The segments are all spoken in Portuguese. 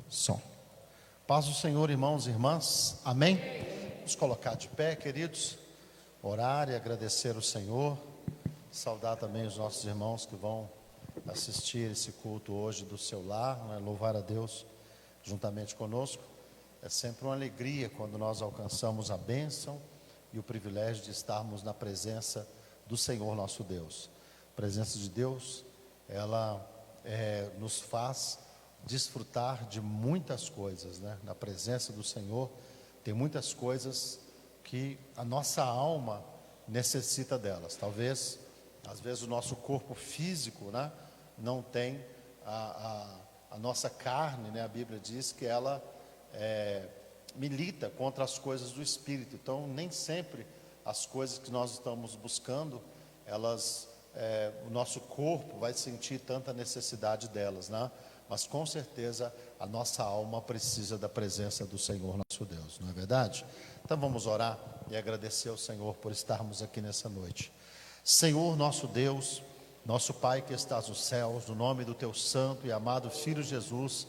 Som. Paz do Senhor, irmãos e irmãs. Amém? Vamos colocar de pé, queridos. Orar e agradecer ao Senhor. Saudar também os nossos irmãos que vão assistir esse culto hoje do seu lar, né? Louvar a Deus juntamente conosco. É sempre uma alegria quando nós alcançamos a bênção e o privilégio de estarmos na presença do Senhor nosso Deus. A presença de Deus, ela nos faz desfrutar de muitas coisas, né? Na presença do Senhor tem muitas coisas que a nossa alma necessita delas. Talvez, às vezes o nosso corpo físico, né, não tem a nossa carne, né? A Bíblia diz que ela milita contra as coisas do Espírito. Então nem sempre as coisas que nós estamos buscando, o nosso corpo vai sentir tanta necessidade delas, né? Mas com certeza a nossa alma precisa da presença do Senhor nosso Deus, não é verdade? Então vamos orar e agradecer ao Senhor por estarmos aqui nessa noite. Senhor nosso Deus, nosso Pai que estás nos céus, no nome do teu santo e amado Filho Jesus,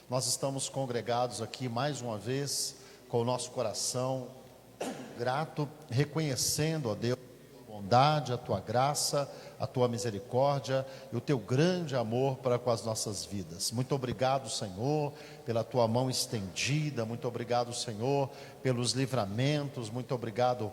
nós estamos congregados aqui mais uma vez com o nosso coração grato, reconhecendo, ó Deus, a tua bondade, a tua graça, a tua misericórdia e o teu grande amor para com as nossas vidas. Muito obrigado, Senhor, pela tua mão estendida. Muito obrigado, Senhor, pelos livramentos. Muito obrigado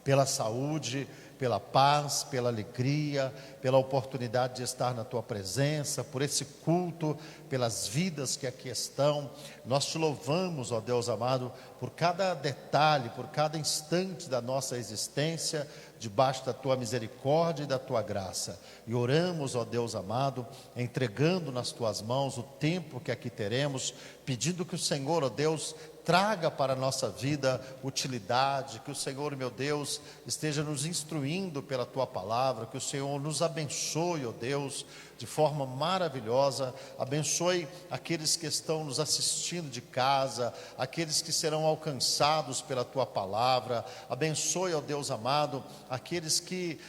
pela saúde, pela paz, pela alegria, pela oportunidade de estar na tua presença, por esse culto, pelas vidas que aqui estão. Nós te louvamos, ó Deus amado, por cada detalhe, por cada instante da nossa existência, debaixo da tua misericórdia e da tua graça. E oramos, ó Deus amado, entregando nas tuas mãos o tempo que aqui teremos, pedindo que o Senhor, ó Deus, traga para a nossa vida utilidade, que o Senhor, meu Deus, esteja nos instruindo pela tua palavra, que o Senhor nos abençoe, ó Deus, de forma maravilhosa. Abençoe aqueles que estão nos assistindo de casa, aqueles que serão alcançados pela tua palavra. Abençoe, ó Deus amado, aqueles que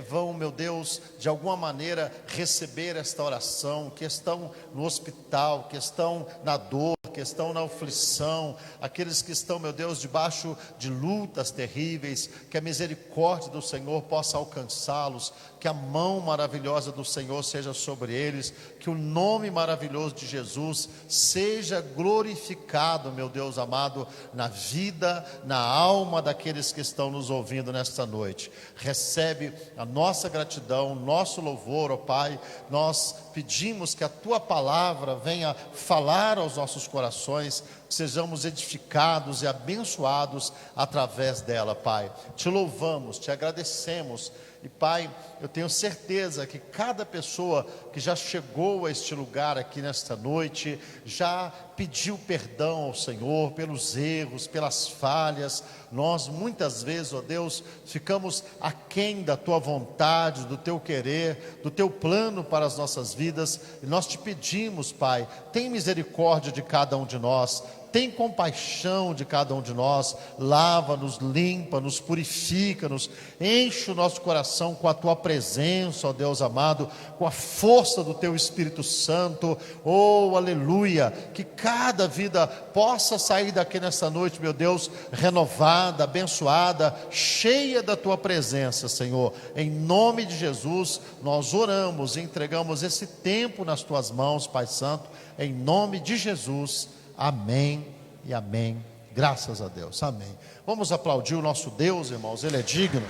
vão, meu Deus, de alguma maneira receber esta oração, que estão no hospital, que estão na dor, que estão na aflição, aqueles que estão, meu Deus, debaixo de lutas terríveis. Que a misericórdia do Senhor possa alcançá-los, que a mão maravilhosa do Senhor seja sobre eles, que o nome maravilhoso de Jesus seja glorificado, meu Deus amado, na vida, na alma daqueles que estão nos ouvindo nesta noite. Recebe a nossa gratidão, nosso louvor, ó Pai. Nós pedimos que a tua palavra venha falar aos nossos corações, que sejamos edificados e abençoados através dela, Pai. Te louvamos, te agradecemos. E Pai, eu tenho certeza que cada pessoa que já chegou a este lugar aqui nesta noite, já pediu perdão ao Senhor pelos erros, pelas falhas. Nós muitas vezes, ó Deus, ficamos aquém da tua vontade, do teu querer, do teu plano para as nossas vidas. E nós te pedimos, Pai, tem misericórdia de cada um de nós. Tem compaixão de cada um de nós. Lava-nos, limpa-nos, purifica-nos, enche o nosso coração com a tua presença, ó Deus amado, com a força do teu Espírito Santo. Oh, aleluia, que cada vida possa sair daqui nessa noite, meu Deus, renovada, abençoada, cheia da tua presença, Senhor. Em nome de Jesus nós oramos e entregamos esse tempo nas tuas mãos, Pai Santo, em nome de Jesus. Amém e amém. Graças a Deus. Amém. Vamos aplaudir o nosso Deus, irmãos. Ele é digno.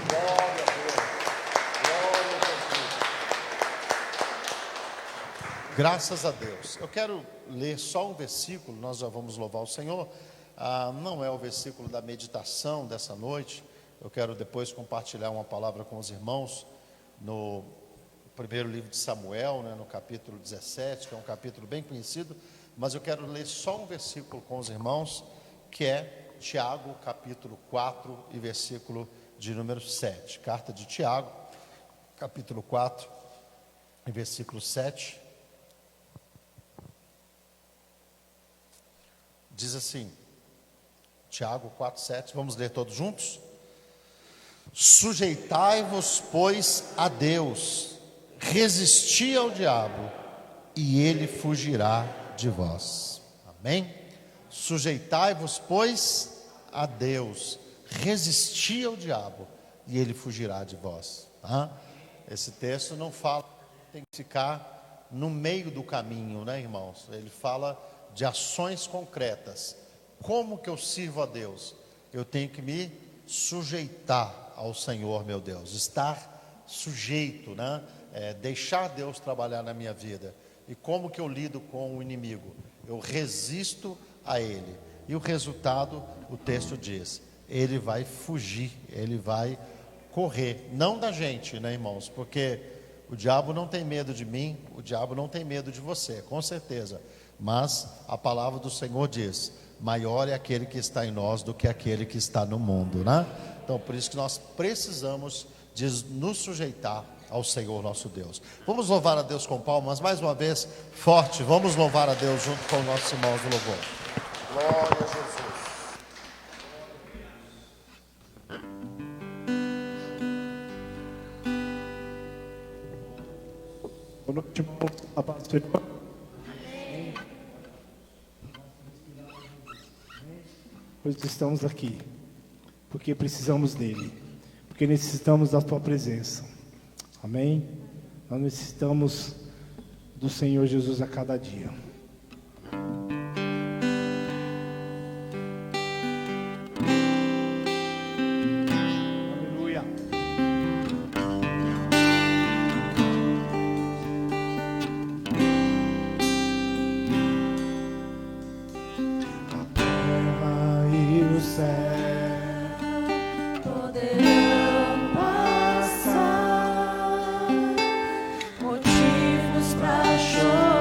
Glória a Deus. Glória a Jesus. Graças a Deus. Eu quero ler só um versículo. Nós já vamos louvar o Senhor. Não é o versículo da meditação dessa noite. Eu quero depois compartilhar uma palavra com os irmãos no primeiro livro de Samuel, né, no capítulo 17, que é um capítulo bem conhecido. Mas eu quero ler só um versículo com os irmãos, que é Tiago, capítulo 4 e versículo de número 7. Carta de Tiago, capítulo 4 e versículo 7. Diz assim, Tiago 4, 7, vamos ler todos juntos? Sujeitai-vos, pois, a Deus, resisti ao diabo, e ele fugirá de vós. Amém? Sujeitai-vos, pois, a Deus, resisti ao diabo, e ele fugirá de vós. Tá? Esse texto não fala que tem que ficar no meio do caminho, né, irmãos? Ele fala de ações concretas. Como que eu sirvo a Deus? Eu tenho que me sujeitar ao Senhor, meu Deus, estar sujeito, né? Deixar Deus trabalhar na minha vida. E como que eu lido com o inimigo? Eu resisto a ele. E o resultado, o texto diz, ele vai fugir, ele vai correr, não da gente, né, irmãos? Porque o diabo não tem medo de mim, o diabo não tem medo de você, com certeza. Mas a palavra do Senhor diz, maior é aquele que está em nós do que aquele que está no mundo, né? Então, por isso que nós precisamos de nos sujeitar ao Senhor nosso Deus. Vamos louvar a Deus com palmas, mais uma vez, forte, vamos louvar a Deus junto com os nossos irmãos do louvor. Glória a Jesus. Boa noite, irmãos. A paz do Senhor. Pois estamos aqui, porque precisamos dele, porque necessitamos da tua presença. Amém? Nós necessitamos do Senhor Jesus a cada dia. Aleluia. A terra e o céu poderão passar, motivos pra chorar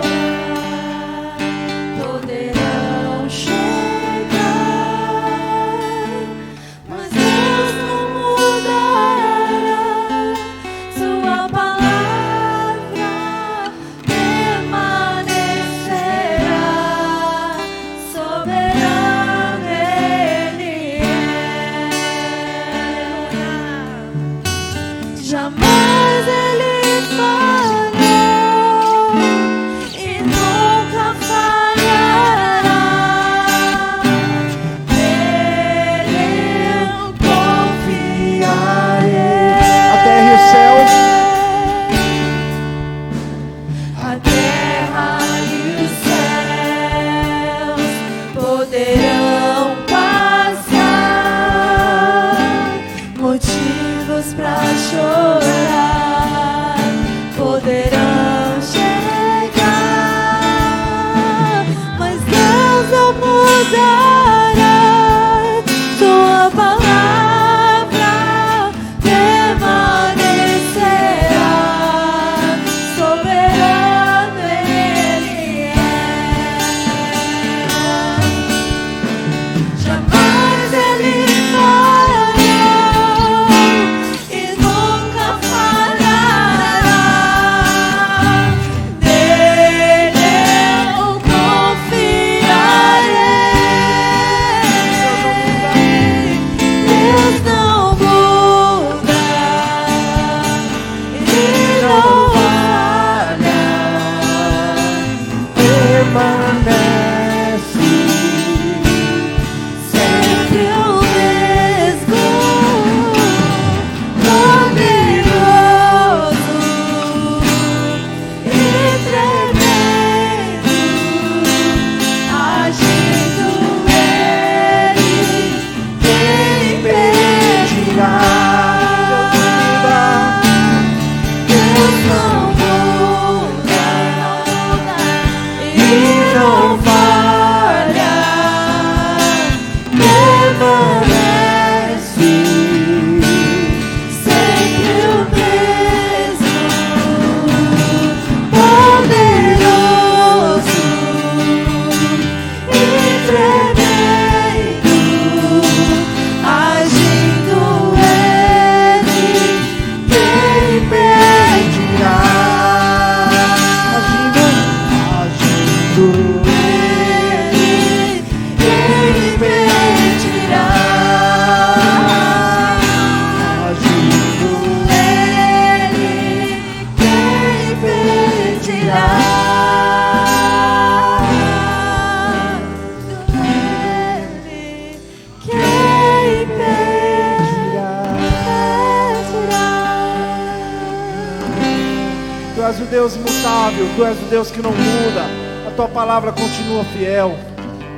Deus imutável, Tu és o Deus que não muda. A Tua palavra continua fiel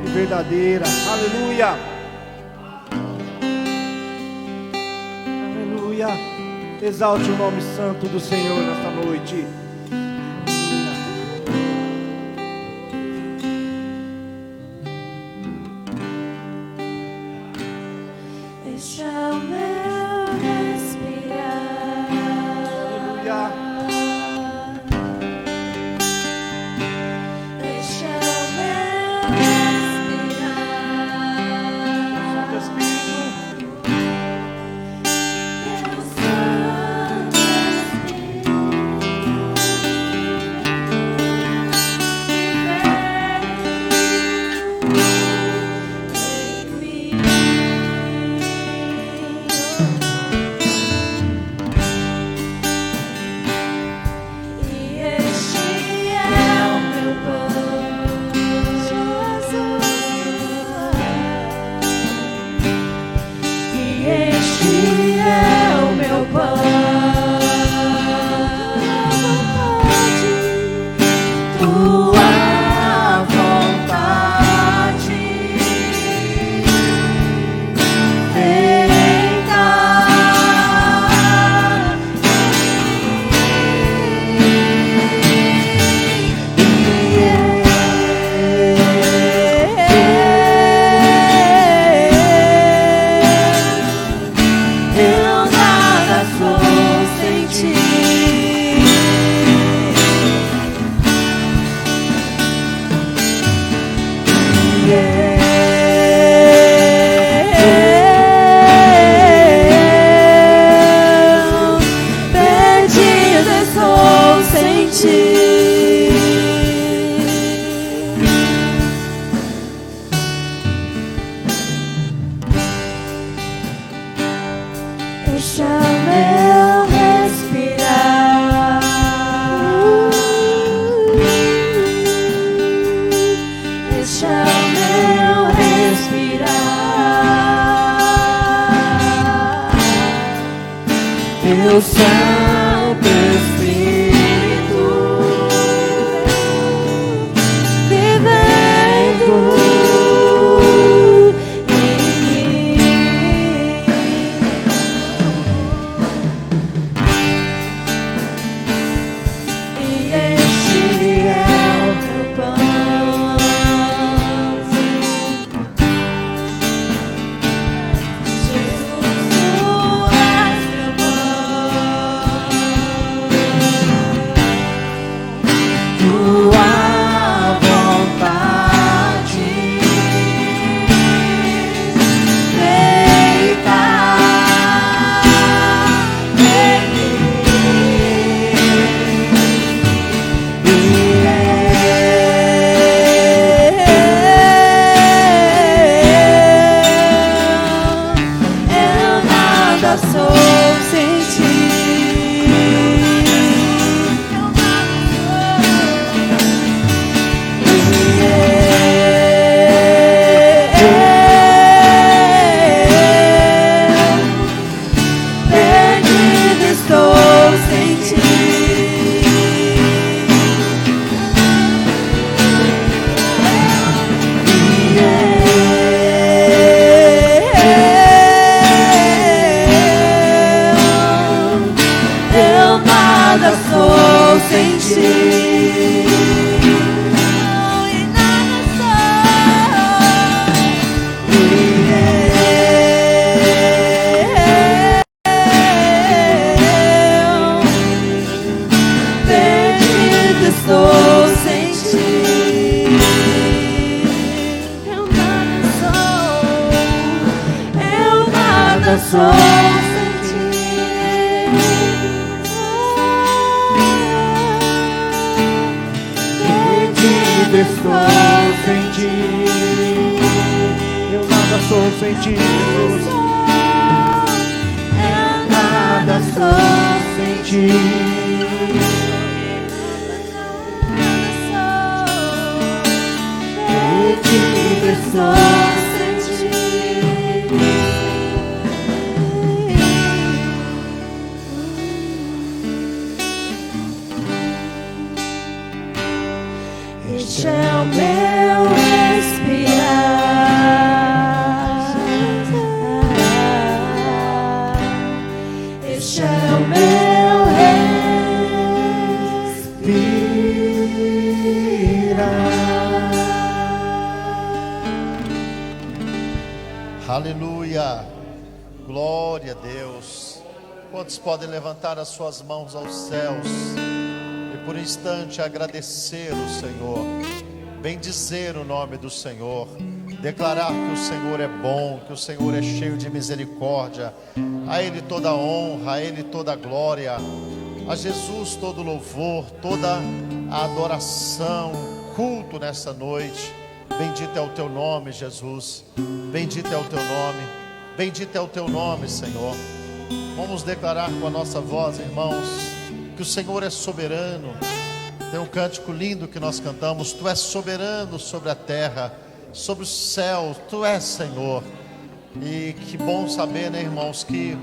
e verdadeira. Aleluia. Aleluia. Exalte o nome santo do Senhor nesta noite. Este é o meu respirar. Aleluia. Este é o meu respirar. Santo Espírito. Teu Santo Teu Santo Espírito vivendo em mim. E este é o meu pão. Aleluia. Glória a Deus. Quantos podem levantar as suas mãos aos céus e por um instante agradecer o Senhor, bendizer o nome do Senhor, declarar que o Senhor é bom, que o Senhor é cheio de misericórdia, a Ele toda a honra, a Ele toda a glória, a Jesus todo louvor, toda a adoração, culto nessa noite. Bendito é o teu nome, Jesus. Bendito é o teu nome. Bendito é o teu nome, Senhor. Vamos declarar com a nossa voz, irmãos, que o Senhor é soberano. Tem um cântico lindo que nós cantamos: Tu és soberano sobre a terra, sobre o céu, Tu és Senhor. E que bom saber, né, irmãos, que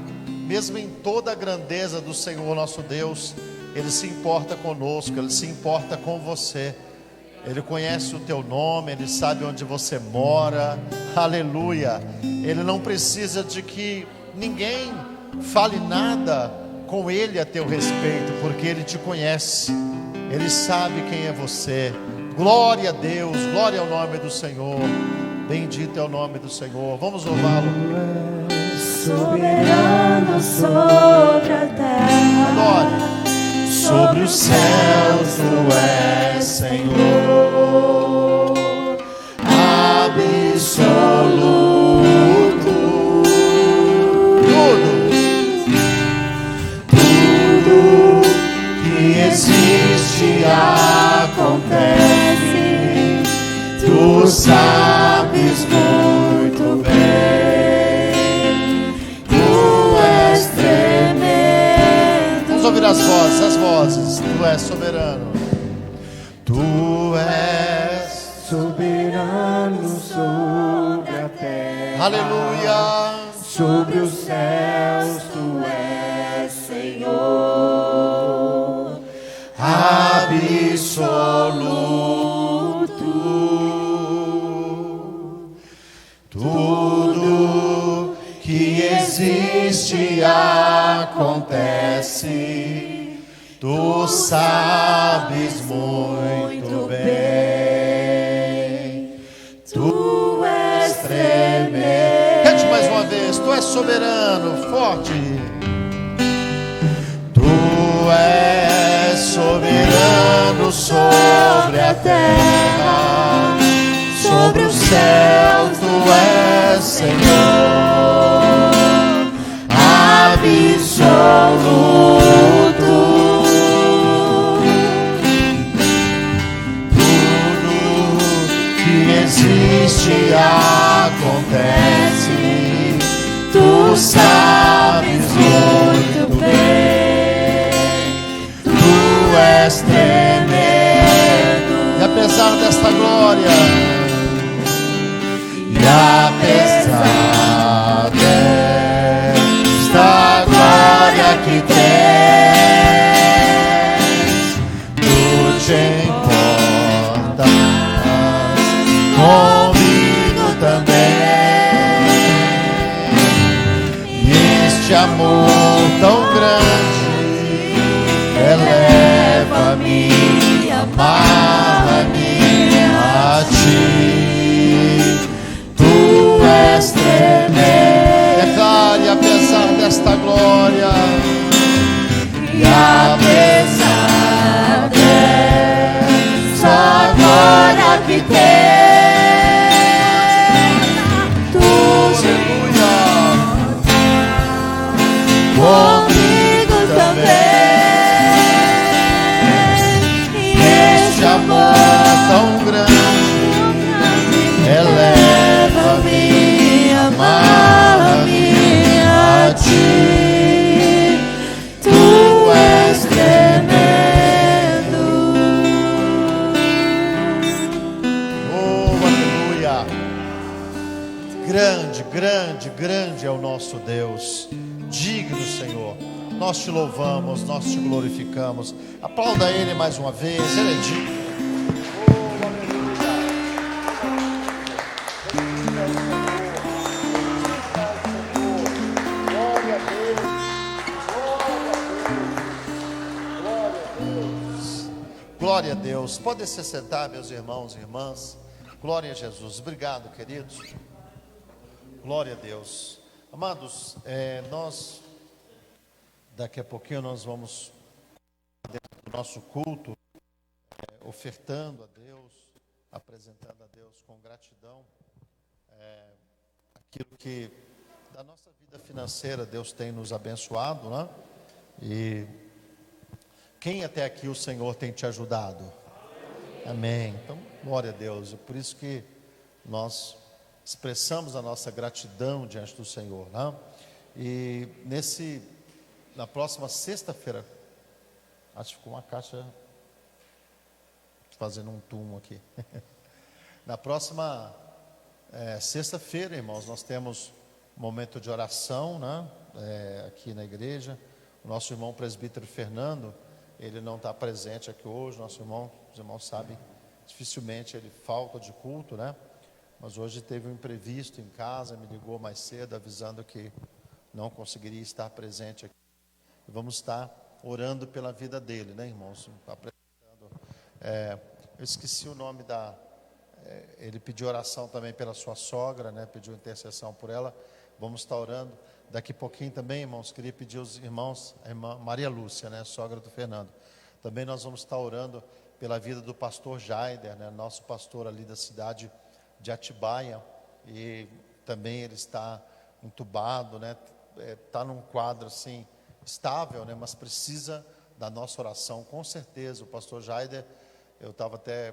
mesmo em toda a grandeza do Senhor nosso Deus, Ele se importa conosco, Ele se importa com você. Ele conhece o teu nome, Ele sabe onde você mora. Aleluia. Ele não precisa de que ninguém fale nada com Ele a teu respeito, porque Ele te conhece. Ele sabe quem é você. Glória a Deus, glória ao nome do Senhor. Bendito é o nome do Senhor. Vamos louvá-lo. Soberano sobre a terra, Adore. Sobre os céus Tu és Senhor, absoluto. Tudo que existe acontece. Tu sabes muito bem. Tu és tremendo. Vamos ouvir as vozes. Tu és soberano. Tu és Soberano sobre a terra, aleluia. sobre os céus Tu és Senhor, Absoluto. Tudo que existe acontece. Tu sabes muito bem. Tu és tremendo. Cante mais uma vez. Tu és soberano, forte. Tu és soberano sobre a terra, sobre o céu. Tu és Senhor, absoluto. Existe, acontece. Tu sabes muito bem. Tu és tremendo. E apesar desta glória, e apesar desta glória que tens, tu te importas comigo também. E este amor tão grande eleva-me, amava-me a ti. Tu és tremendo. Declare, apesar desta glória, e apesar desta glória que tem, comigo também. Este amor tão grande eleva-me, amava-me a ti. Tu és tremendo. Oh, aleluia. Grande, grande, grande é o nosso Deus. Digno, Senhor. Nós te louvamos, nós te glorificamos. Aplauda Ele mais uma vez. Ele é digno. Glória a Deus. Podem se sentar, meus irmãos e irmãs. Glória a Jesus. Obrigado, queridos. Glória a Deus. Amados, nós, daqui a pouquinho, nós vamos, dentro do nosso culto, ofertando a Deus, apresentando a Deus com gratidão, aquilo que, da nossa vida financeira, Deus tem nos abençoado, né? E quem até aqui o Senhor tem te ajudado? Amém. Então, glória a Deus. É por isso que nós expressamos a nossa gratidão diante do Senhor, né? E na próxima sexta-feira, acho que ficou uma caixa fazendo um tum aqui. Na próxima sexta-feira, irmãos, nós temos um momento de oração, né? Aqui na igreja. O nosso irmão presbítero Fernando, ele não está presente aqui hoje. Nosso irmão, os irmãos sabem, dificilmente ele falta de culto, né? Mas hoje teve um imprevisto em casa, me ligou mais cedo avisando que não conseguiria estar presente aqui. E vamos estar orando pela vida dele, né, irmãos? Eu esqueci o nome ele pediu oração também pela sua sogra, né? Pediu intercessão por ela. Vamos estar orando. Daqui a pouquinho também, irmãos, queria pedir aos irmãos, a irmã Maria Lúcia, né? Sogra do Fernando. Também nós vamos estar orando pela vida do pastor Jaider, né? Nosso pastor ali da cidade de Atibaia, e também ele está entubado, né? Está num quadro assim estável, né? Mas precisa da nossa oração, com certeza. O pastor Jaider, eu estava até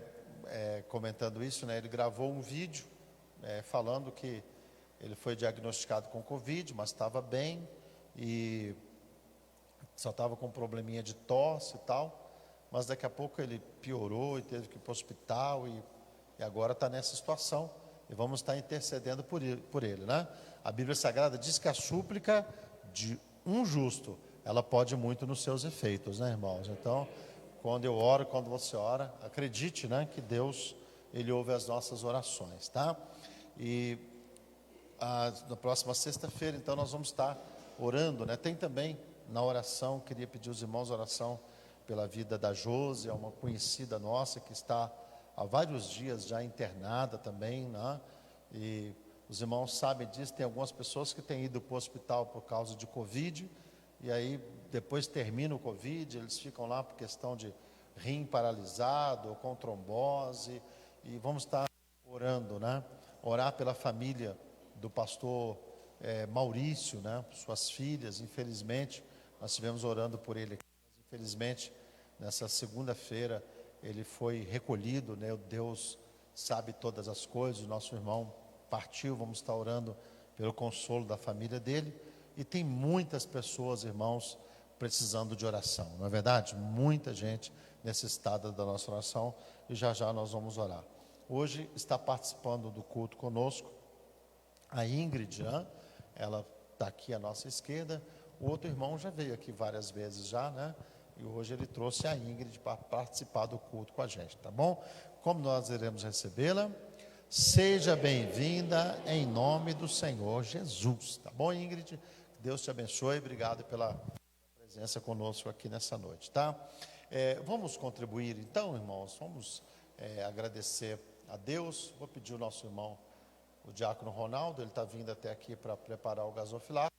comentando isso, né? Ele gravou um vídeo falando que ele foi diagnosticado com Covid, mas estava bem e só estava com um probleminha de tosse e tal, mas daqui a pouco ele piorou e teve que ir para o hospital e agora está nessa situação, e vamos estar intercedendo por ele, né? A Bíblia Sagrada diz que a súplica de um justo, ela pode muito nos seus efeitos, né, irmãos? Então, quando eu oro, quando você ora, acredite, né, que Deus, Ele ouve as nossas orações, tá? E na próxima sexta-feira, então, nós vamos estar orando, né? Tem também na oração, queria pedir aos irmãos oração pela vida da Josi, é uma conhecida nossa que está há vários dias já internada também, né? E os irmãos sabem disso, tem algumas pessoas que têm ido para o hospital por causa de Covid, e aí depois termina o Covid, eles ficam lá por questão de rim paralisado ou com trombose, e vamos estar orando, né? Orar pela família do pastor Maurício, né? Suas filhas, infelizmente, nós estivemos orando por ele aqui, mas infelizmente, nessa segunda-feira, ele foi recolhido, né? Deus sabe todas as coisas. O nosso irmão partiu, vamos estar orando pelo consolo da família dele. E tem muitas pessoas, irmãos, precisando de oração, não é verdade? Muita gente necessitada da nossa oração, e já já nós vamos orar. Hoje está participando do culto conosco a Ingrid, né? Ela está aqui à nossa esquerda. O outro irmão já veio aqui várias vezes já, né? E hoje ele trouxe a Ingrid para participar do culto com a gente, tá bom? Como nós iremos recebê-la? Seja bem-vinda em nome do Senhor Jesus, tá bom, Ingrid? Deus te abençoe, obrigado pela presença conosco aqui nessa noite, tá? Vamos contribuir então, irmãos, vamos agradecer a Deus. Vou pedir o nosso irmão, o diácono Ronaldo, ele está vindo até aqui para preparar o gasofilácio,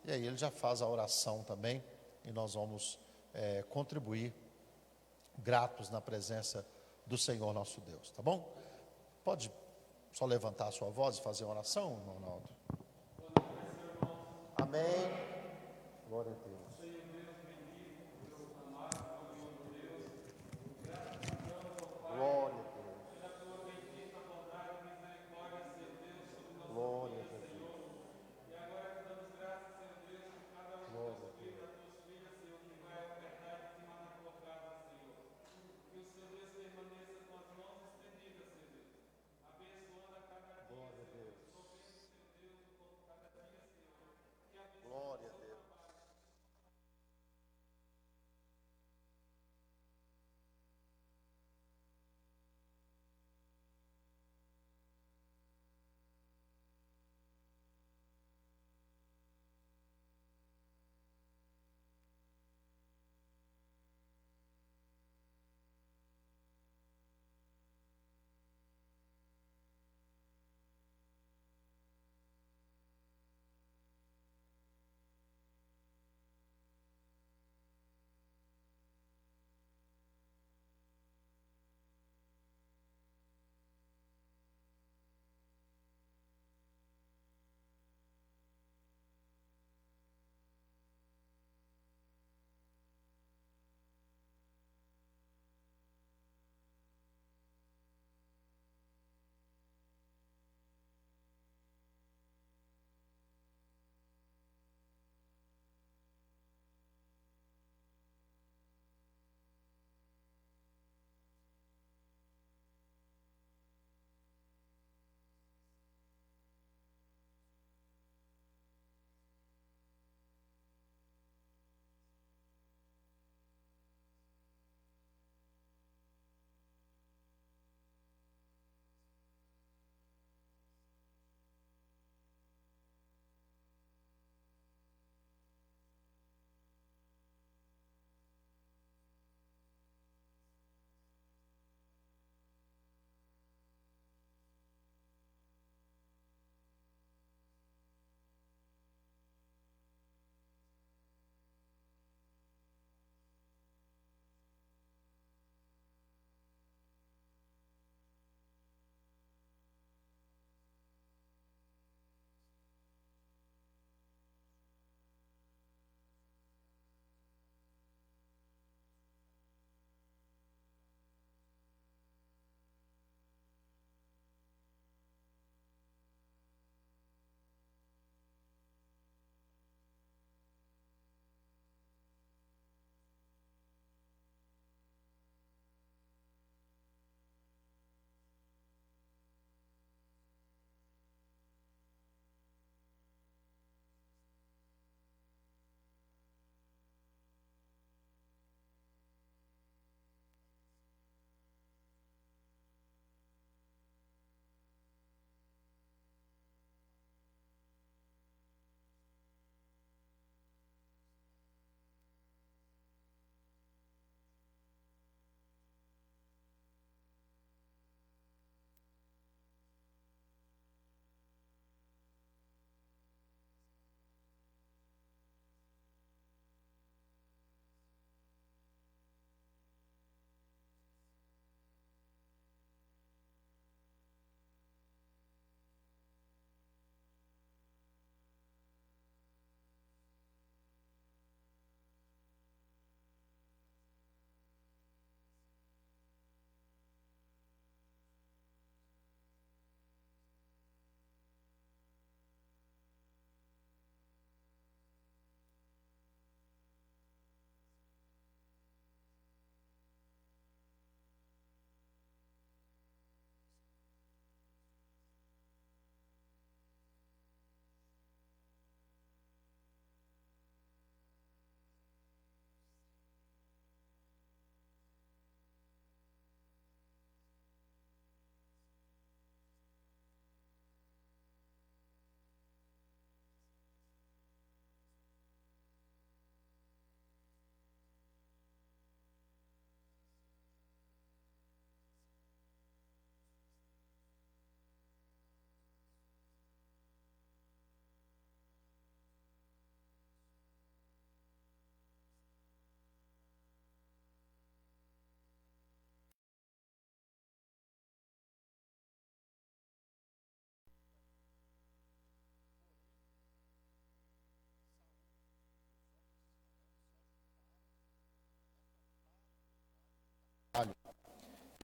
e aí ele já faz a oração também, e nós vamos contribuir gratos na presença do Senhor nosso Deus, tá bom? Pode só levantar a sua voz e fazer uma oração, Ronaldo? Amém. Glória a Deus. Glória a Deus. Glória a Deus. Glória a Deus. Glória a Deus.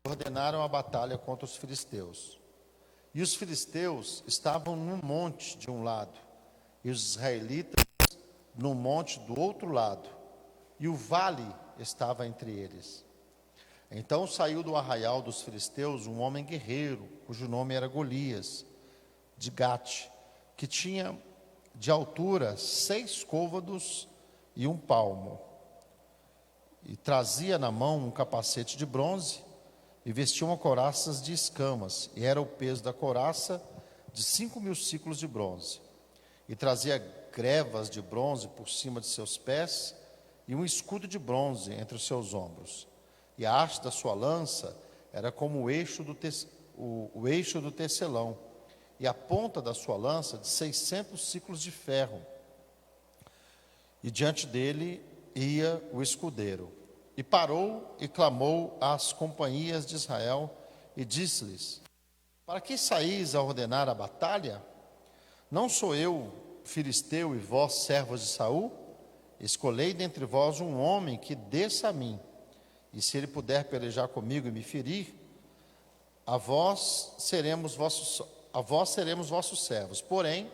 ordenaram a batalha contra os filisteus. E os filisteus estavam num monte de um lado, e os israelitas num monte do outro lado, e o vale estava entre eles. Então saiu do arraial dos filisteus um homem guerreiro, cujo nome era Golias, de Gate, que tinha de altura 6 côvados e 1 palmo, e trazia na mão um capacete de bronze, e vestia uma couraças de escamas, e era o peso da couraça de 5.000 siclos de bronze, e trazia grevas de bronze por cima de seus pés, e um escudo de bronze entre os seus ombros. E a haste da sua lança era como o eixo do tecelão, e a ponta da sua lança de 600 siclos de ferro. E diante dele ia o escudeiro. E parou e clamou às companhias de Israel e disse-lhes: para que saís a ordenar a batalha? Não sou eu filisteu e vós servos de Saul? Escolhei dentre vós um homem que desça a mim, e se ele puder pelejar comigo e me ferir, a vós seremos vossos servos. Porém,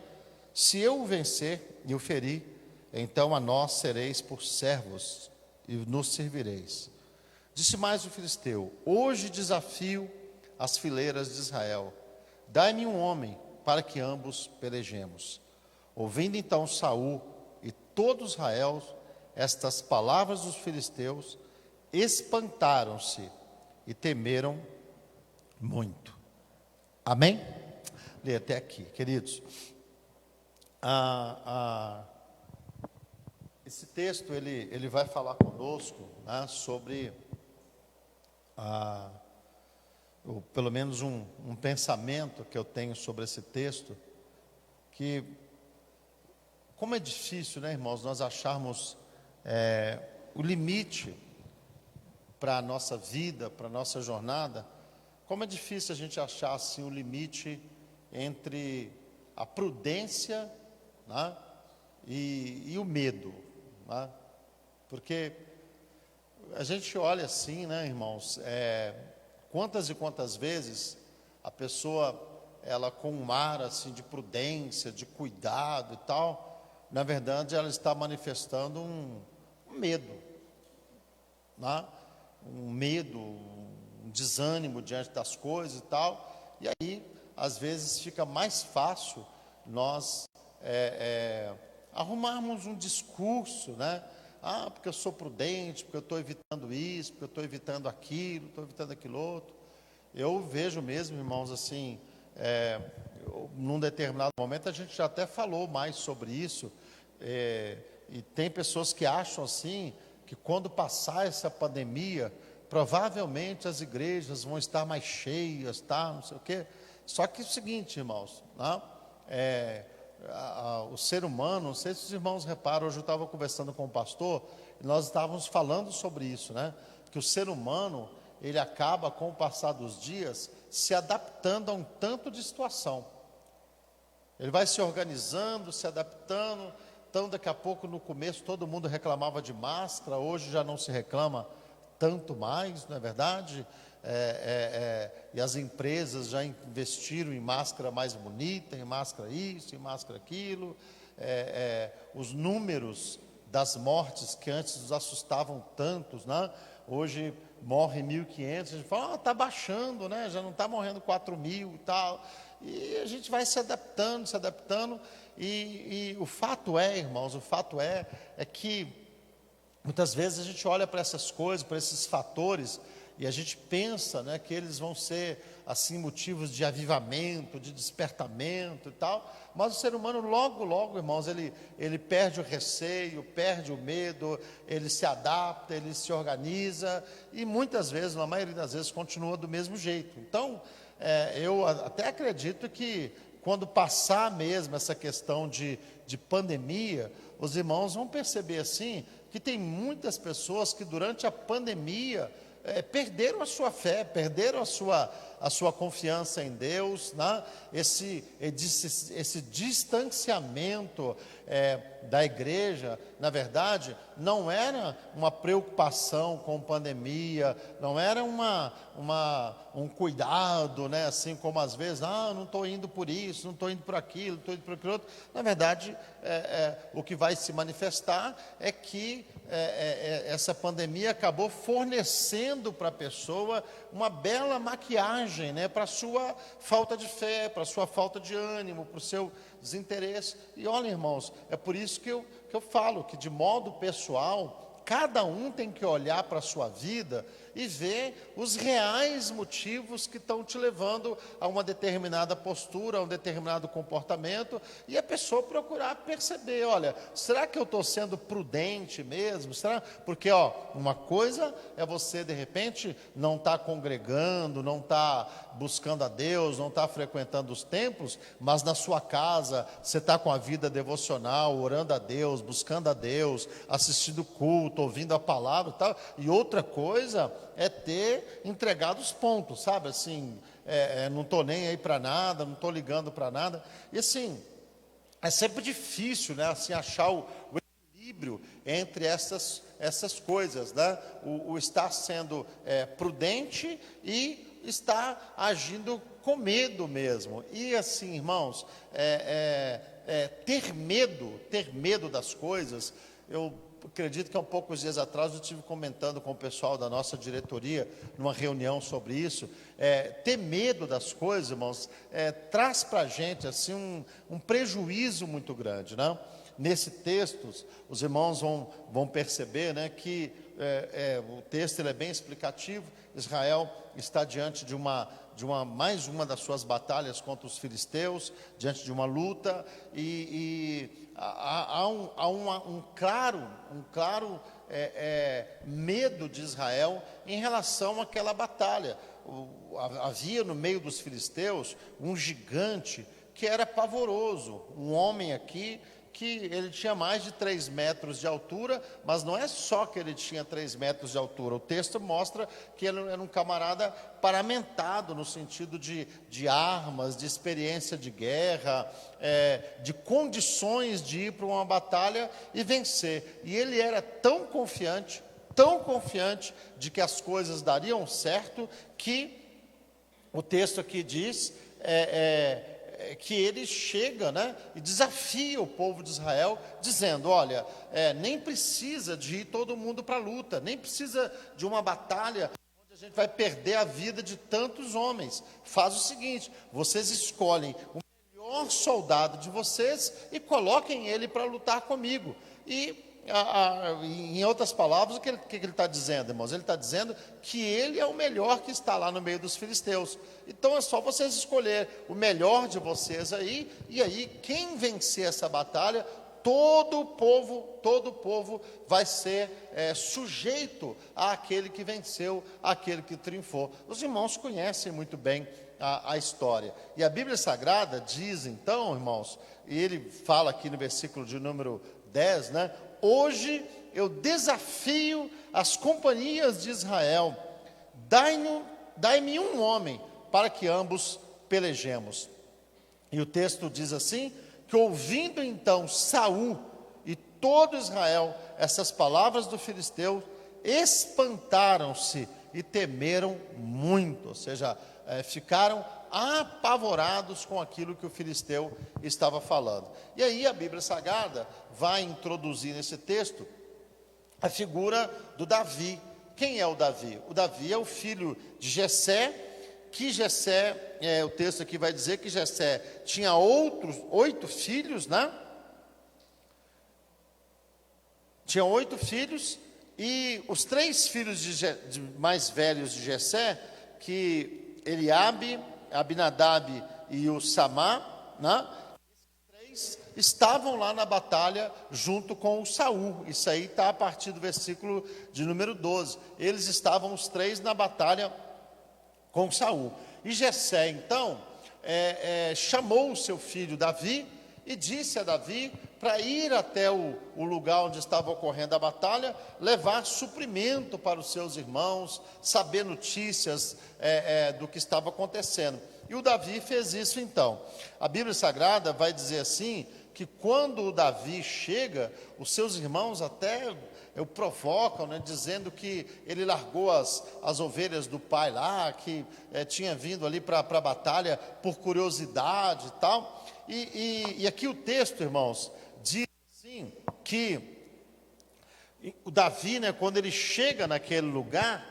se eu o vencer e o ferir, então a nós sereis por servos e nos servireis. Disse mais o filisteu: hoje desafio as fileiras de Israel, dai-me um homem para que ambos pelejemos. Ouvindo então Saul e todo Israel estas palavras dos filisteus, espantaram-se e temeram muito. Amém? Lê até aqui, queridos. Esse texto ele vai falar conosco, né, sobre pelo menos um pensamento que eu tenho sobre esse texto, que como é difícil, né, irmãos, nós acharmos o limite para a nossa vida, para a nossa jornada. Como é difícil a gente achar assim o limite entre a prudência, né, e o medo, né? Porque a gente olha assim, né, irmãos, quantas e quantas vezes a pessoa, ela com um ar assim de prudência, de cuidado e tal, na verdade ela está manifestando um medo, né? Um medo, um desânimo diante das coisas e tal. E aí, às vezes, fica mais fácil nós arrumarmos um discurso, né? Porque eu sou prudente, porque eu estou evitando isso, porque eu estou evitando aquilo, estou evitando aquilo outro. Eu vejo mesmo, irmãos, assim, num determinado momento, a gente já até falou mais sobre isso, e tem pessoas que acham assim, que quando passar essa pandemia, provavelmente as igrejas vão estar mais cheias, tá? Não sei o quê. Só que é o seguinte, irmãos, né? O ser humano, não sei se os irmãos reparam, hoje eu estava conversando com o pastor, e nós estávamos falando sobre isso, né? Que o ser humano, ele acaba, com o passar dos dias, se adaptando a um tanto de situação. Ele vai se organizando, se adaptando. Então, daqui a pouco, no começo, todo mundo reclamava de máscara, hoje já não se reclama tanto mais, não é verdade? E as empresas já investiram em máscara mais bonita, em máscara isso, em máscara aquilo. Os números das mortes que antes nos assustavam tantos, né? Hoje morre 1.500, a gente fala, está baixando, né? Já não está morrendo 4.000 e tal. E a gente vai se adaptando, e o fato é, irmãos, é que muitas vezes a gente olha para essas coisas, para esses fatores, e a gente pensa, né, que eles vão ser assim motivos de avivamento, de despertamento e tal, mas o ser humano logo, irmãos, ele perde o receio, perde o medo, ele se adapta, ele se organiza, e muitas vezes, na maioria das vezes, continua do mesmo jeito. Então, eu até acredito que quando passar mesmo essa questão de pandemia, os irmãos vão perceber assim, que tem muitas pessoas que durante a pandemia perderam a sua fé, perderam a sua sua confiança em Deus, né? Esse distanciamento da igreja, na verdade, não era uma preocupação com pandemia, não era um cuidado, né? Assim como às vezes, não estou indo por isso, não estou indo por aquilo, não estou indo por aquilo outro. Na verdade, o que vai se manifestar é que essa pandemia acabou fornecendo para a pessoa uma bela maquiagem, né? Para a sua falta de fé, para a sua falta de ânimo, para o seu desinteresse. E olha, irmãos, é por isso que eu falo que, de modo pessoal, cada um tem que olhar para a sua vida e ver os reais motivos que estão te levando a uma determinada postura, a um determinado comportamento, e a pessoa procurar perceber, olha, será que eu estou sendo prudente mesmo? Será? Porque, uma coisa é você, de repente, não estar congregando, não estar buscando a Deus, não estar frequentando os templos, mas na sua casa, você está com a vida devocional, orando a Deus, buscando a Deus, assistindo culto, ouvindo a palavra e tal. E outra coisa é ter entregado os pontos, sabe? Assim, não estou nem aí para nada, não estou ligando para nada. E assim, é sempre difícil, né? Assim, achar o equilíbrio entre essas coisas, né? O estar sendo prudente e estar agindo com medo mesmo. E assim, irmãos, ter medo das coisas. Eu acredito que há poucos dias atrás eu estive comentando com o pessoal da nossa diretoria, numa reunião sobre isso. Ter medo das coisas, irmãos, traz para a gente assim, um prejuízo muito grande, né? Nesse texto, os irmãos vão perceber, né, que o texto ele é bem explicativo. Israel está diante de mais uma das suas batalhas contra os filisteus, diante de uma luta, e há um claro medo de Israel em relação àquela batalha. Havia no meio dos filisteus um gigante que era pavoroso, um homem aqui que ele tinha mais de 3 metros de altura, mas não é só que ele tinha 3 metros de altura, o texto mostra que ele era um camarada paramentado no sentido de armas, de experiência de guerra, de condições de ir para uma batalha e vencer. E ele era tão confiante de que as coisas dariam certo, que o texto aqui diz que ele chega, né, e desafia o povo de Israel, dizendo, olha, nem precisa de ir todo mundo para a luta, nem precisa de uma batalha onde a gente vai perder a vida de tantos homens. Faz o seguinte, vocês escolhem o melhor soldado de vocês e coloquem ele para lutar comigo. E em outras palavras, o que ele está dizendo, irmãos? Ele está dizendo que ele é o melhor que está lá no meio dos filisteus. Então é só vocês escolher o melhor de vocês aí, e aí quem vencer essa batalha, todo o povo vai ser sujeito àquele que venceu, àquele que triunfou. Os irmãos conhecem muito bem a história. E a Bíblia Sagrada diz então, irmãos, e ele fala aqui no versículo de número 10, né? Hoje eu desafio as companhias de Israel, dai-me um homem para que ambos pelejemos. E o texto diz assim, que ouvindo então Saul e todo Israel essas palavras do filisteu, espantaram-se e temeram muito, ou seja, ficaram apavorados com aquilo que o filisteu estava falando. E aí a Bíblia Sagrada vai introduzir nesse texto a figura do Davi. Quem é o Davi? O Davi é o filho de Jessé, que Jessé, o texto aqui vai dizer que Jessé tinha 8 filhos, né? Tinha 8 filhos, e os 3 filhos mais velhos de Jessé, que Eliabe, Abinadab e o Samá, né? Esses 3 estavam lá na batalha junto com o Saul. Isso aí está a partir do versículo de número 12. Eles estavam os 3 na batalha com Saul. E Jessé então chamou o seu filho Davi e disse a Davi para ir até o lugar onde estava ocorrendo a batalha, levar suprimento para os seus irmãos, saber notícias do que estava acontecendo. E o Davi fez isso então. A Bíblia Sagrada vai dizer assim, que quando o Davi chega, os seus irmãos até o provocam, né, dizendo que ele largou as ovelhas do pai lá, que tinha vindo ali para a batalha por curiosidade e tal. E aqui o texto, irmãos, diz assim, que o Davi, né, quando ele chega naquele lugar,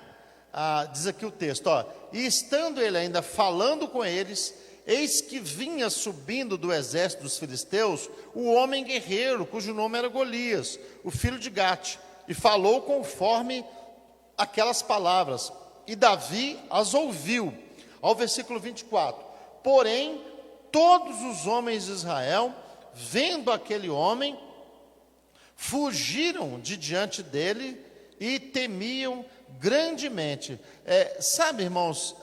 diz aqui o texto, e estando ele ainda falando com eles, eis que vinha subindo do exército dos filisteus o homem guerreiro, cujo nome era Golias, o filho de Gate, e falou conforme aquelas palavras, e Davi as ouviu. Ao versículo 24, porém, todos os homens de Israel, vendo aquele homem, fugiram de diante dele e temiam grandemente. Sabe, irmãos,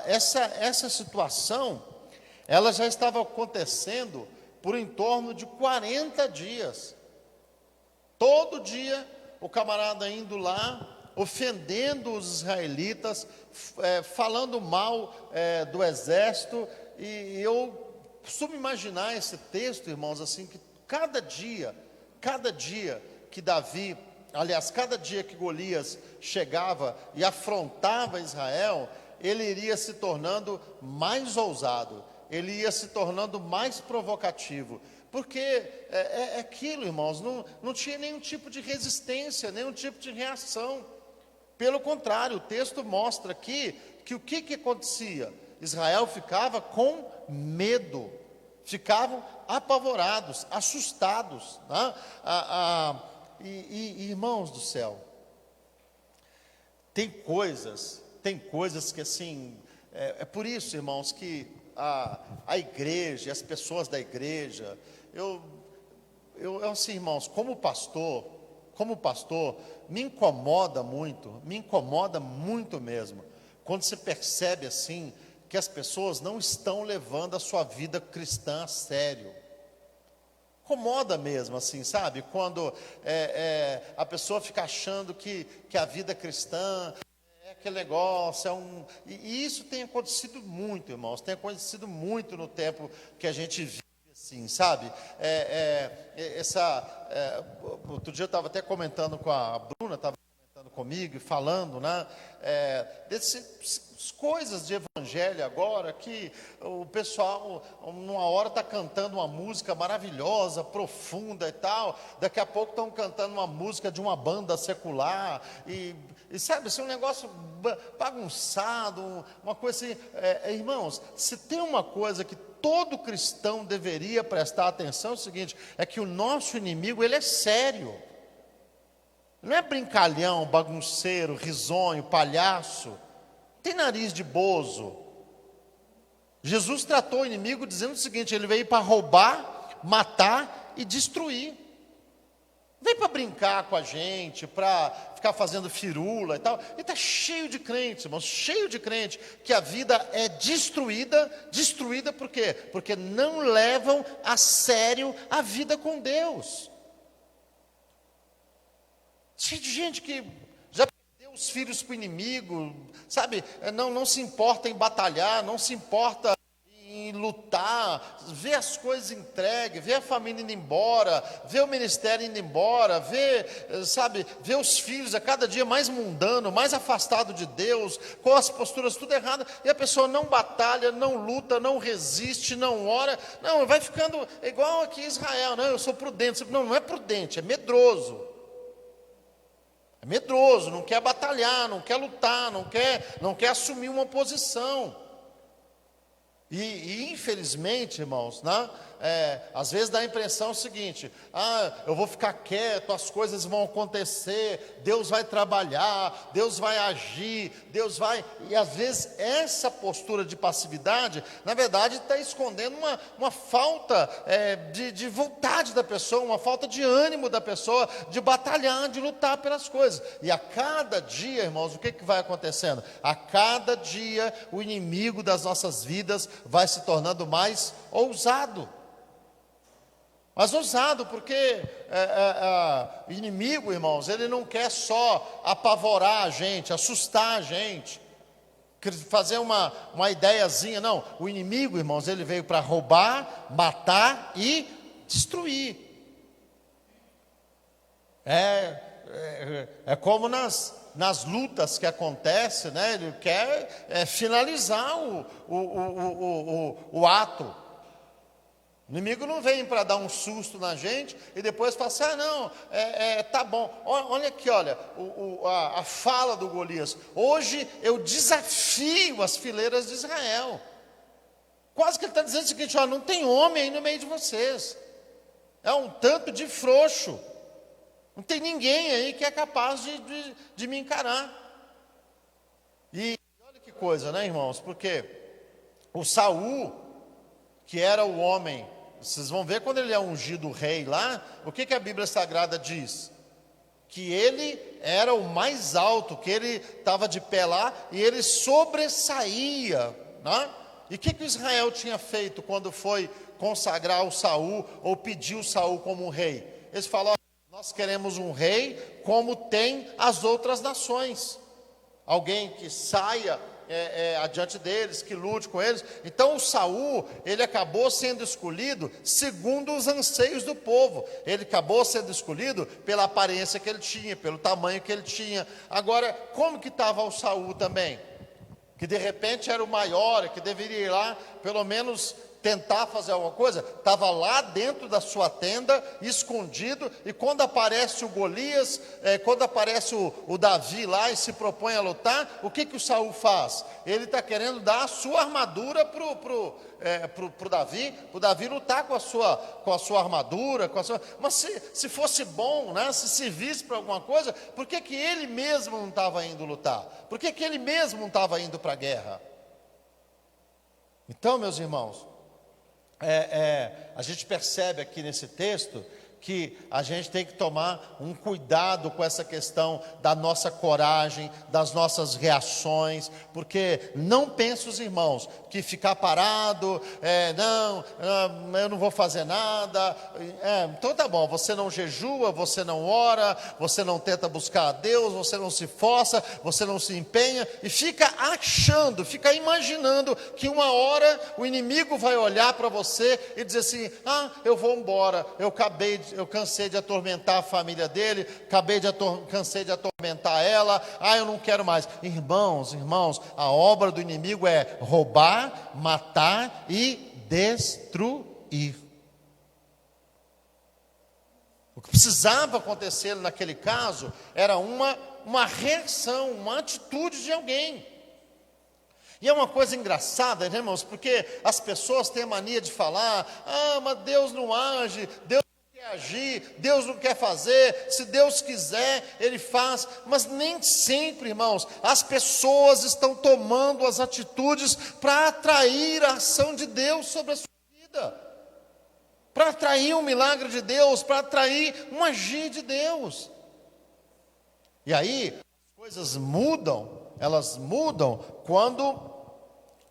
essa situação, ela já estava acontecendo por em torno de 40 dias. Todo dia, o camarada indo lá, ofendendo os israelitas, falando mal do exército, e eu costumo imaginar esse texto, irmãos, assim, que cada dia que Davi, aliás, cada dia que Golias chegava e afrontava Israel, ele iria se tornando mais ousado, ele ia se tornando mais provocativo, porque é aquilo, irmãos, não tinha nenhum tipo de resistência, nenhum tipo de reação. Pelo contrário, o texto mostra aqui que o que acontecia? Israel ficava com medo, ficavam apavorados, assustados, né? Irmãos do céu, tem coisas que assim, por isso, irmãos, que a igreja, as pessoas da igreja, eu assim, irmãos, como pastor, me incomoda muito mesmo, quando se percebe assim, que as pessoas não estão levando a sua vida cristã a sério. Incomoda mesmo, assim, sabe? Quando a pessoa fica achando que a vida cristã é aquele negócio, e isso tem acontecido muito, irmãos, tem acontecido muito no tempo que a gente vive, assim, sabe? Outro dia eu estava até comentando com a Bruna, estava comentando comigo e falando, né? Dessas coisas de evangelho agora, que o pessoal numa hora está cantando uma música maravilhosa, profunda e tal, daqui a pouco estão cantando uma música de uma banda secular, e sabe, assim, um negócio bagunçado, uma coisa assim. Irmãos, se tem uma coisa que todo cristão deveria prestar atenção, é o seguinte, é que o nosso inimigo, ele é sério, não é brincalhão, bagunceiro, risonho, palhaço, tem nariz de bozo. Jesus tratou o inimigo dizendo o seguinte, ele veio para roubar, matar e destruir. Não veio para brincar com a gente, para ficar fazendo firula e tal. Ele está cheio de crentes, irmãos, cheio de crente, que a vida é destruída por quê? Porque não levam a sério a vida com Deus. Cheio de gente que já perdeu os filhos para o inimigo, sabe? Não se importa em batalhar, não se importa em lutar, vê as coisas entregues, vê a família indo embora, vê o ministério indo embora, vê os filhos a cada dia mais mundano, mais afastado de Deus, com as posturas tudo erradas, e a pessoa não batalha, não luta, não resiste, não ora, não, vai ficando igual aqui em Israel, não, eu sou prudente, não é prudente, é medroso. É medroso, não quer batalhar, não quer lutar, não quer assumir uma posição. E infelizmente, irmãos, né, às vezes dá a impressão seguinte, eu vou ficar quieto, as coisas vão acontecer, Deus vai trabalhar, Deus vai agir, e às vezes essa postura de passividade, na verdade está escondendo uma falta de vontade da pessoa, uma falta de ânimo da pessoa, de batalhar, de lutar pelas coisas, e a cada dia, irmãos, o que vai acontecendo? A cada dia o inimigo das nossas vidas vai se tornando mais ousado. Mas ousado, porque inimigo, irmãos, ele não quer só apavorar a gente, assustar a gente, fazer uma ideiazinha. Não, o inimigo, irmãos, ele veio para roubar, matar e destruir. É como nas lutas que acontecem, né? Ele quer finalizar o ato. O inimigo não vem para dar um susto na gente e depois fala assim: não, tá bom. Olha aqui, olha, a fala do Golias: hoje eu desafio as fileiras de Israel. Quase que ele está dizendo o seguinte: não tem homem aí no meio de vocês, é um tanto de frouxo, não tem ninguém aí que é capaz de me encarar. E olha que coisa, né, irmãos? Porque o Saul, que era o homem, vocês vão ver quando ele é ungido rei lá, o que a Bíblia Sagrada diz? Que ele era o mais alto, que ele estava de pé lá e ele sobressaía, né? E o que Israel tinha feito quando foi consagrar o Saul ou pedir o Saul como rei? Eles falaram: nós queremos um rei como tem as outras nações, alguém que saia adiante deles, que lute com eles. Então o Saul, ele acabou sendo escolhido segundo os anseios do povo. Ele acabou sendo escolhido pela aparência que ele tinha, pelo tamanho que ele tinha. Agora, como que estava o Saul também? Que de repente era o maior, que deveria ir lá, pelo menos tentar fazer alguma coisa, estava lá dentro da sua tenda, escondido, e quando aparece o Golias, quando aparece o Davi lá e se propõe a lutar, o que o Saul faz? Ele está querendo dar a sua armadura pro Davi, para o Davi lutar com a sua armadura, mas se fosse bom, né, se servisse para alguma coisa, por que ele mesmo não estava indo lutar? Por que ele mesmo não estava indo para a guerra? Então, meus irmãos, a gente percebe aqui nesse texto que a gente tem que tomar um cuidado com essa questão da nossa coragem, das nossas reações, porque não pense os irmãos que ficar parado, eu não vou fazer nada, então tá bom, você não jejua, você não ora, você não tenta buscar a Deus, você não se força, você não se empenha, e fica achando, fica imaginando que uma hora o inimigo vai olhar para você e dizer assim: eu vou embora, eu cansei de atormentar a família dele, cansei de atormentar ela, eu não quero mais. Irmãos, a obra do inimigo é roubar, matar e destruir. O que precisava acontecer naquele caso era uma reação, uma atitude de alguém. E é uma coisa engraçada, né, irmãos, porque as pessoas têm a mania de falar: mas Deus não age, Deus não quer agir, Deus não quer fazer, se Deus quiser, Ele faz. Mas nem sempre, irmãos, as pessoas estão tomando as atitudes para atrair a ação de Deus sobre a sua vida, para atrair um milagre de Deus, para atrair um agir de Deus. E aí, as coisas mudam, elas mudam quando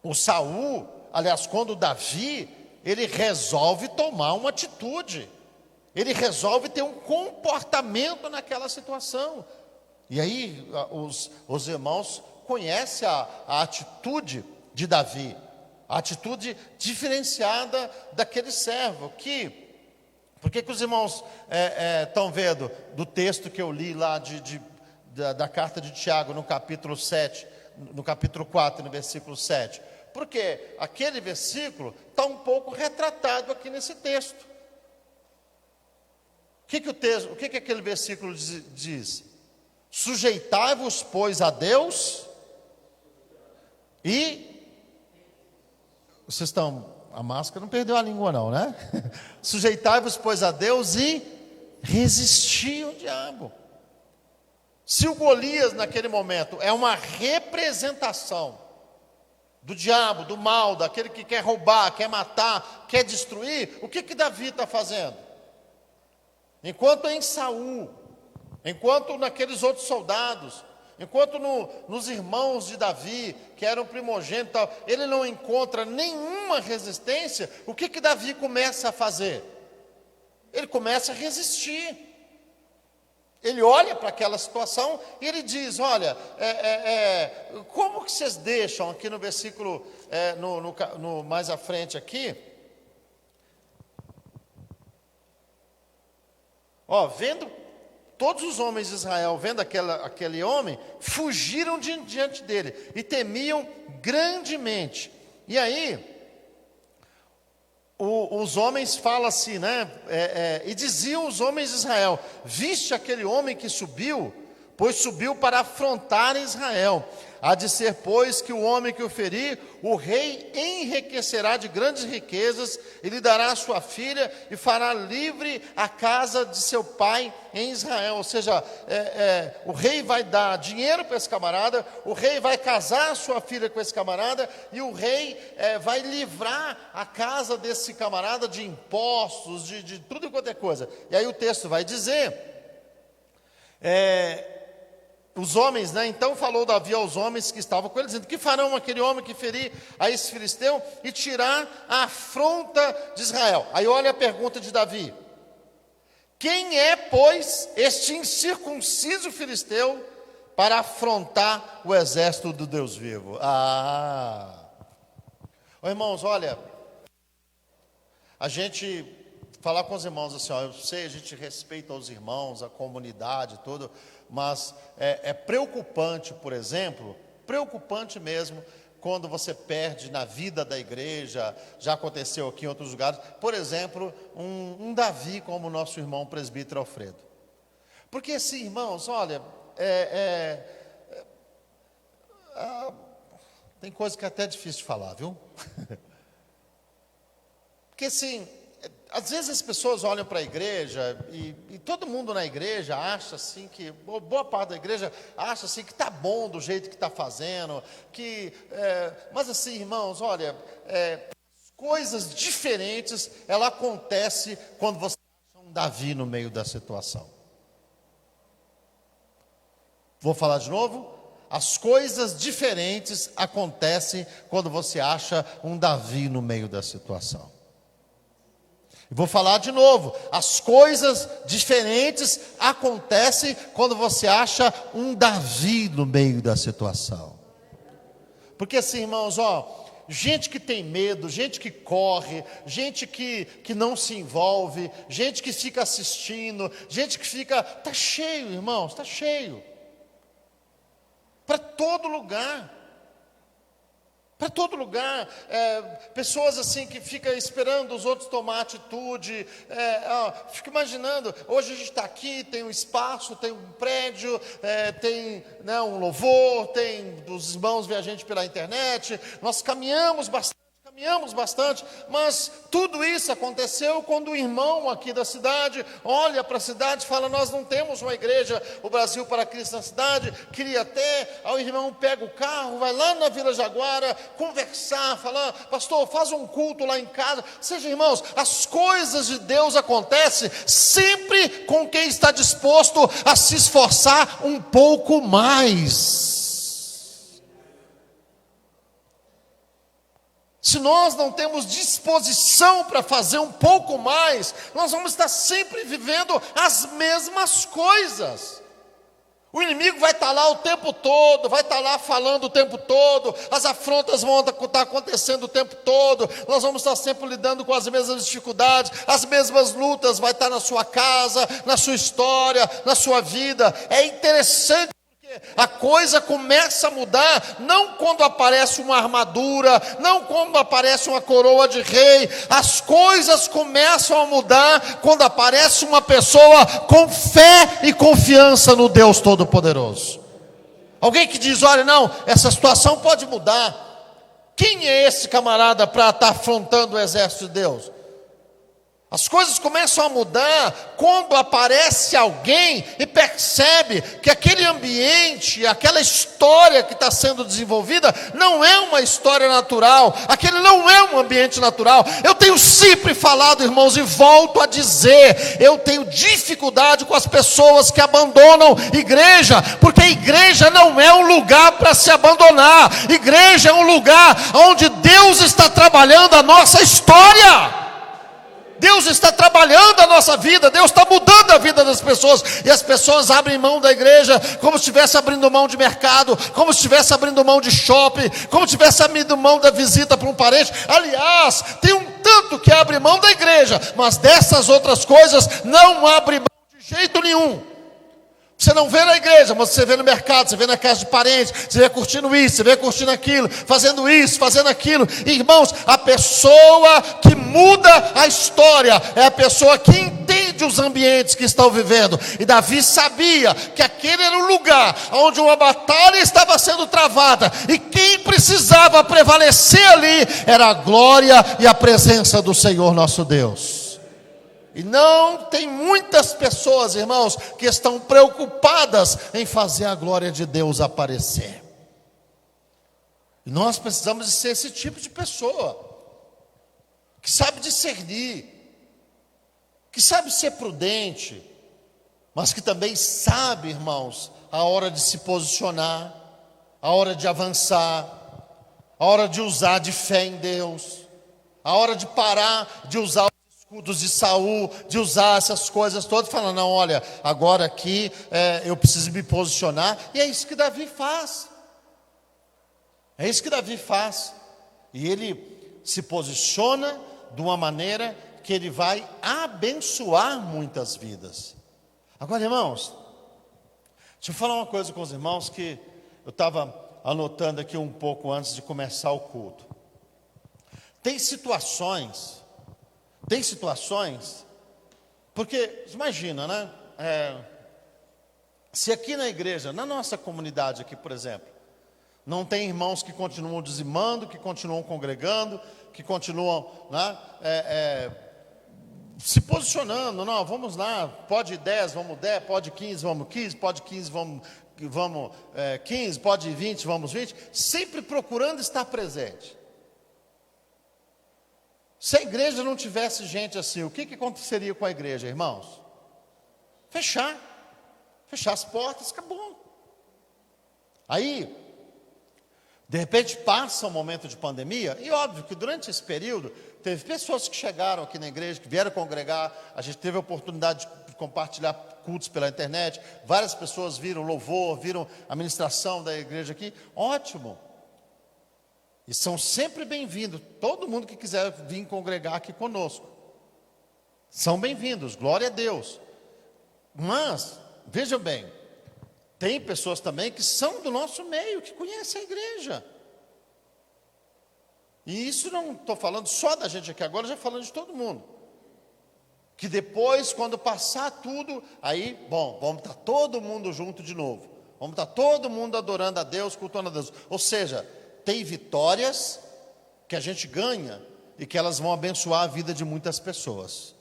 o Saul, aliás, quando o Davi, ele resolve tomar uma atitude, ele resolve ter um comportamento naquela situação. E aí os irmãos conhecem a atitude de Davi, a atitude diferenciada daquele servo. Por que os irmãos estão vendo do texto que eu li lá da carta de Tiago, no capítulo 7, no capítulo 4, no versículo 7? Porque aquele versículo está um pouco retratado aqui nesse texto. O que aquele versículo diz? Sujeitai-vos, pois, a Deus e... Vocês estão... A máscara não perdeu a língua não, né? Sujeitai-vos, pois, a Deus e resisti ao diabo. Se o Golias, naquele momento, é uma representação do diabo, do mal, daquele que quer roubar, quer matar, quer destruir, o que Davi está fazendo? Enquanto em Saul, enquanto naqueles outros soldados, enquanto nos irmãos de Davi, que eram primogênitos, ele não encontra nenhuma resistência, o que Davi começa a fazer? ele começa a resistir. Ele olha para aquela situação e ele diz, olha, como que vocês deixam, aqui no versículo, no mais à frente aqui, vendo todos os homens de Israel, vendo aquele homem, fugiram diante dele e temiam grandemente. E aí, os homens falam assim, né? E diziam os homens de Israel: viste aquele homem que subiu? Pois subiu para afrontar Israel. Há de ser, pois, que o homem que o ferir, o rei enriquecerá de grandes riquezas, e lhe dará a sua filha, e fará livre a casa de seu pai em Israel. Ou seja, o rei vai dar dinheiro para esse camarada, o rei vai casar a sua filha com esse camarada, e o rei vai livrar a casa desse camarada de impostos, de tudo quanto é coisa. E aí o texto vai dizer... os homens, né? Então falou Davi aos homens que estavam com ele, dizendo: que farão aquele homem que ferir a esse filisteu e tirar a afronta de Israel? Aí olha a pergunta de Davi: quem é, pois, este incircunciso filisteu para afrontar o exército do Deus vivo? Irmãos, olha, a gente falar com os irmãos assim, eu sei, a gente respeita os irmãos, a comunidade, tudo, mas é preocupante, por exemplo, preocupante mesmo, quando você perde na vida da igreja. Já aconteceu aqui em outros lugares, por exemplo, um Davi como o nosso irmão presbítero Alfredo. Porque assim, irmãos, olha, tem coisa que é até difícil de falar, viu? Porque assim, às vezes as pessoas olham para a igreja e todo mundo na igreja acha assim que, boa parte da igreja acha assim que está bom do jeito que está fazendo, mas assim, irmãos, olha, coisas diferentes, ela acontece quando você acha um Davi no meio da situação. Vou falar de novo? As coisas diferentes acontecem quando você acha um Davi no meio da situação. Vou falar de novo, as coisas diferentes acontecem quando você acha um Davi no meio da situação. Porque assim, irmãos, gente que tem medo, gente que corre, gente que não se envolve, gente que fica assistindo, gente que fica... Está cheio, irmãos, está cheio. Para todo lugar. Para todo lugar, pessoas assim que ficam esperando os outros tomar atitude. Fico imaginando, hoje a gente está aqui, tem um espaço, tem um prédio, tem, né, um louvor, tem os irmãos viajantes pela internet, nós caminhamos bastante, mas tudo isso aconteceu quando o irmão aqui da cidade olha para a cidade e fala: nós não temos uma igreja, o Brasil para Cristo na cidade, queria até. Aí o irmão pega o carro, vai lá na Vila Jaguara, conversar, falar: pastor, faz um culto lá em casa. Seja, irmãos, as coisas de Deus acontecem sempre com quem está disposto a se esforçar um pouco mais. Se nós não temos disposição para fazer um pouco mais, nós vamos estar sempre vivendo as mesmas coisas. O inimigo vai estar lá o tempo todo, vai estar lá falando o tempo todo, as afrontas vão estar acontecendo o tempo todo, nós vamos estar sempre lidando com as mesmas dificuldades, as mesmas lutas, vai estar na sua casa, na sua história, na sua vida. É interessante. A coisa começa a mudar, não quando aparece uma armadura, não quando aparece uma coroa de rei. As coisas começam a mudar quando aparece uma pessoa com fé e confiança no Deus Todo-Poderoso. Alguém que diz: olha, não, essa situação pode mudar. Quem é esse camarada para estar afrontando o exército de Deus? As coisas começam a mudar quando aparece alguém e percebe que aquele ambiente, aquela história que está sendo desenvolvida, não é uma história natural, aquele não é um ambiente natural. Eu tenho sempre falado, irmãos, e volto a dizer, eu tenho dificuldade com as pessoas que abandonam igreja, porque a igreja não é um lugar para se abandonar. Igreja é um lugar onde Deus está trabalhando a nossa história. Deus está trabalhando a nossa vida, Deus está mudando a vida das pessoas, e as pessoas abrem mão da igreja, como se estivesse abrindo mão de mercado, como se estivesse abrindo mão de shopping, como se estivesse abrindo mão da visita para um parente. Aliás, tem um tanto que abre mão da igreja, mas dessas outras coisas não abre mão de jeito nenhum. Você não vê na igreja, mas você vê no mercado, você vê na casa de parentes, você vê curtindo isso, você vê curtindo aquilo, fazendo isso, fazendo aquilo. Irmãos, a pessoa que muda a história é a pessoa que entende os ambientes que estão vivendo. E Davi sabia que aquele era o lugar onde uma batalha estava sendo travada, e quem precisava prevalecer ali era a glória e a presença do Senhor nosso Deus. E não tem muitas pessoas, irmãos, que estão preocupadas em fazer a glória de Deus aparecer. E nós precisamos de ser esse tipo de pessoa, que sabe discernir, que sabe ser prudente, mas que também sabe, irmãos, a hora de se posicionar, a hora de avançar, a hora de usar de fé em Deus, a hora de parar de usar escudos de Saul, de usar essas coisas todas, falando, não, olha, agora aqui eu preciso me posicionar. E é isso que Davi faz. É isso que Davi faz. E ele se posiciona de uma maneira que ele vai abençoar muitas vidas. Agora, irmãos, deixa eu falar uma coisa com os irmãos que eu estava anotando aqui um pouco antes de começar o culto. Tem situações, porque imagina, né? Se aqui na igreja, na nossa comunidade aqui, por exemplo, não tem irmãos que continuam dizimando, que continuam congregando, que continuam, né, se posicionando, não, vamos lá, pode 10, vamos 10, pode 15, vamos 15, pode 15, vamos 15, pode 20, vamos 20, sempre procurando estar presente. Se a igreja não tivesse gente assim, o que aconteceria com a igreja, irmãos? Fechar as portas, acabou. Aí, de repente passa um momento de pandemia, e óbvio que durante esse período, teve pessoas que chegaram aqui na igreja, que vieram congregar, a gente teve a oportunidade de compartilhar cultos pela internet, várias pessoas viram louvor, viram a ministração da igreja aqui, ótimo. E são sempre bem-vindos, todo mundo que quiser vir congregar aqui conosco, são bem-vindos, glória a Deus. Mas, vejam bem, tem pessoas também que são do nosso meio, que conhecem a igreja. E isso não estou falando só da gente aqui agora, já falando de todo mundo. Que depois, quando passar tudo, aí, bom, vamos estar todo mundo junto de novo. Vamos estar todo mundo adorando a Deus, cultuando a Deus. Ou seja, tem vitórias que a gente ganha e que elas vão abençoar a vida de muitas pessoas.